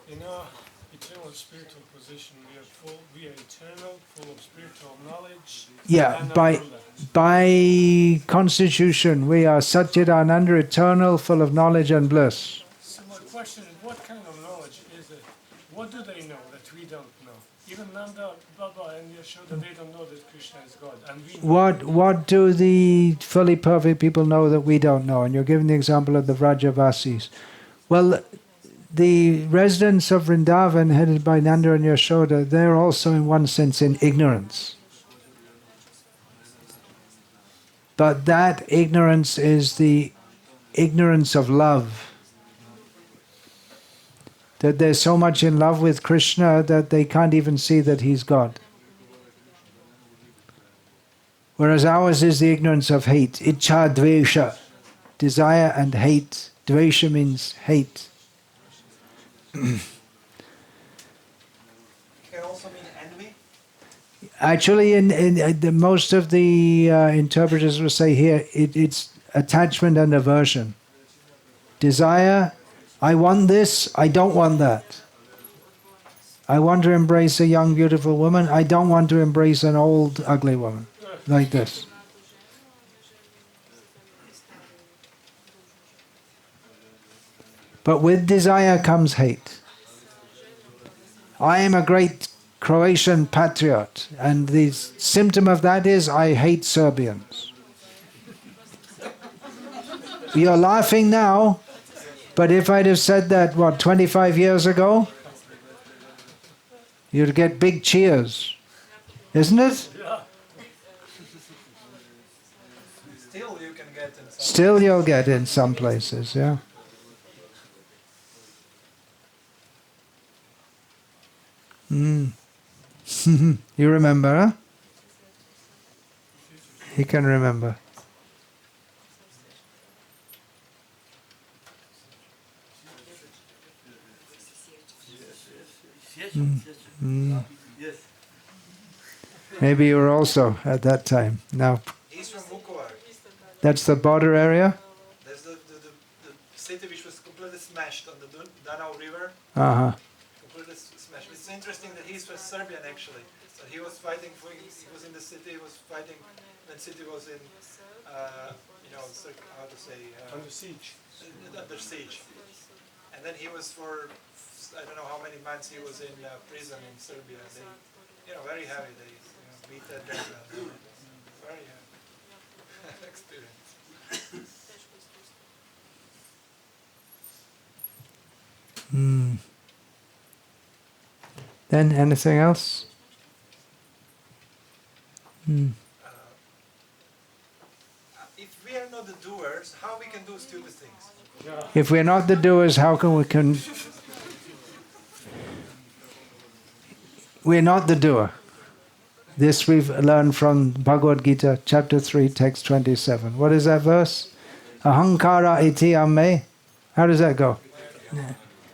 In our eternal spiritual position, we are eternal, full of spiritual knowledge. Yeah, And by ruler. by constitution, we are Satchidananda, eternal, full of knowledge and bliss. So my question is, what kind of knowledge is it? What do they know that we don't know? Even Nanda, Baba, and Yashoda, they don't know that Krishna is God, and we know. What do the fully perfect people know that we don't know? And you're giving the example of the Vrajavasis. Well, the residents of Vrindavan, headed by Nanda and Yashoda, they're also in one sense in ignorance. But that ignorance is the ignorance of love. That they're so much in love with Krishna that they can't even see that he's God. Whereas ours is the ignorance of hate. Ichha dvesha. Desire and hate. Dvesha means hate. It can also mean envy. Actually, in most of the interpreters will say here, it's attachment and aversion. Desire, I want this, I don't want that. I want to embrace a young, beautiful woman, I don't want to embrace an old, ugly woman. Like this. But with desire comes hate. I am a great Croatian patriot, and the symptom of that is I hate Serbians. You're laughing now, but if I'd have said that, 25 years ago, you'd get big cheers. Isn't it? Still you can get in some Still you'll get in some places, yeah. Mm. You remember, huh? He can remember. Mm. Maybe you were also at that time. Now, He's from Vukovar. that's the border area? There's the city which was completely smashed on the Danau River. Uh-huh. Completely smashed. It's interesting that he's from Serbian actually. So he was fighting for, he was in the city, he was fighting when city was in, how to say, Under siege. under siege. And then he was for, I don't know how many months he was in prison in Serbia. They, very heavy. They beat them. Very experience. Mm. Then anything else? Mm. If we are not the doers, how we can do stupid things? If we're not the doers, how can we We're not the doer. This we've learned from Bhagavad-gita, chapter 3, text 27. What is that verse? Ahankara iti ame. How does that go?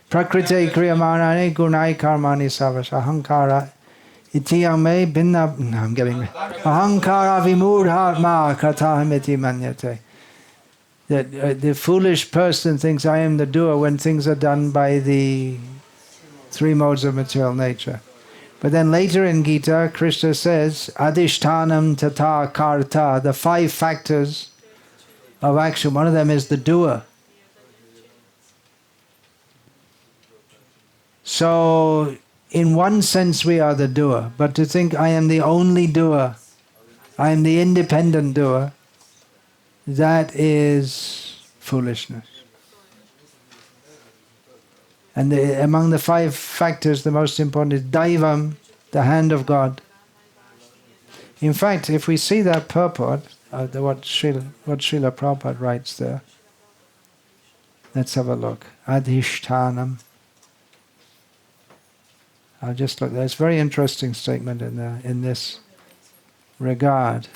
Prakrite kriyamanani gunai karmani savas. Ahankara iti ame binna. No, I'm getting it. Ahankara vimudhatma katahimiti manyate. That the foolish person thinks I am the doer when things are done by the three modes of material nature. But then later in Gita, Krishna says, Adhishtanam tata karta, the 5 factors of action. One of them is the doer. So, in one sense we are the doer, but to think I am the only doer, I am the independent doer, that is foolishness. And among the 5 factors, the most important is Daivam, the hand of God. In fact, if we see that purport, what Srila Prabhupada writes there, let's have a look. Adhishtanam. I'll just look. There's a very interesting statement in this regard.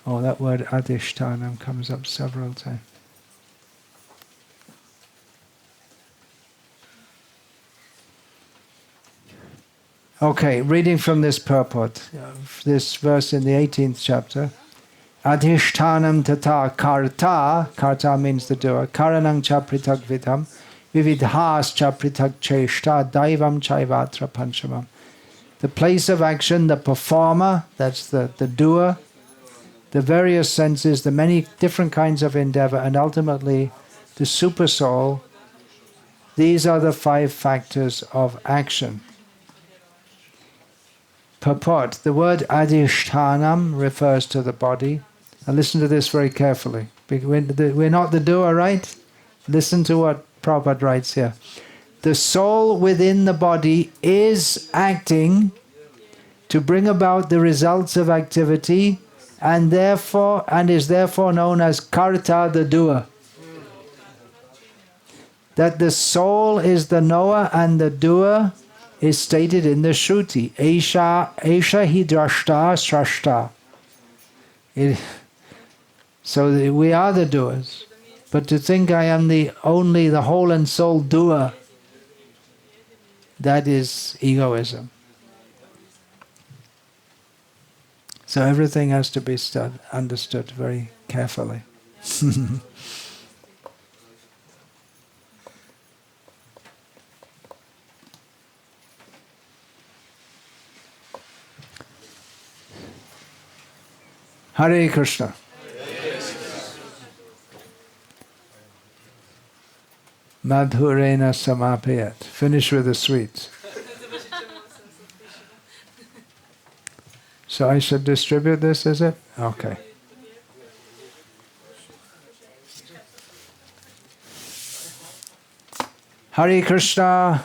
Oh, that word Adhishtanam comes up several times. Okay, reading from this purport, this verse in the 18th chapter. Adhishtanam tata karta, karta means the doer, karanang cha pritag vidham, vividhas cha pritag cheshta, daivam chaivatra panchamam. The place of action, the performer, that's the doer, the various senses, the many different kinds of endeavor, and ultimately the super soul. These are the 5 factors of action. Purport. The word adhishtanam refers to the body. Now listen to this very carefully. We're not the doer, right? Listen to what Prabhupada writes here. The soul within the body is acting to bring about the results of activity and is therefore known as karta, the doer. That the soul is the knower and the doer is stated in the Shruti. Esha hi drashta srashta. So we are the doers. But to think I am the whole and sole doer, that is egoism. So everything has to be understood very carefully. Hare Krishna. Madhurena samapayat. Finish with the sweets. So I should distribute this, is it? Okay. Hare Krishna.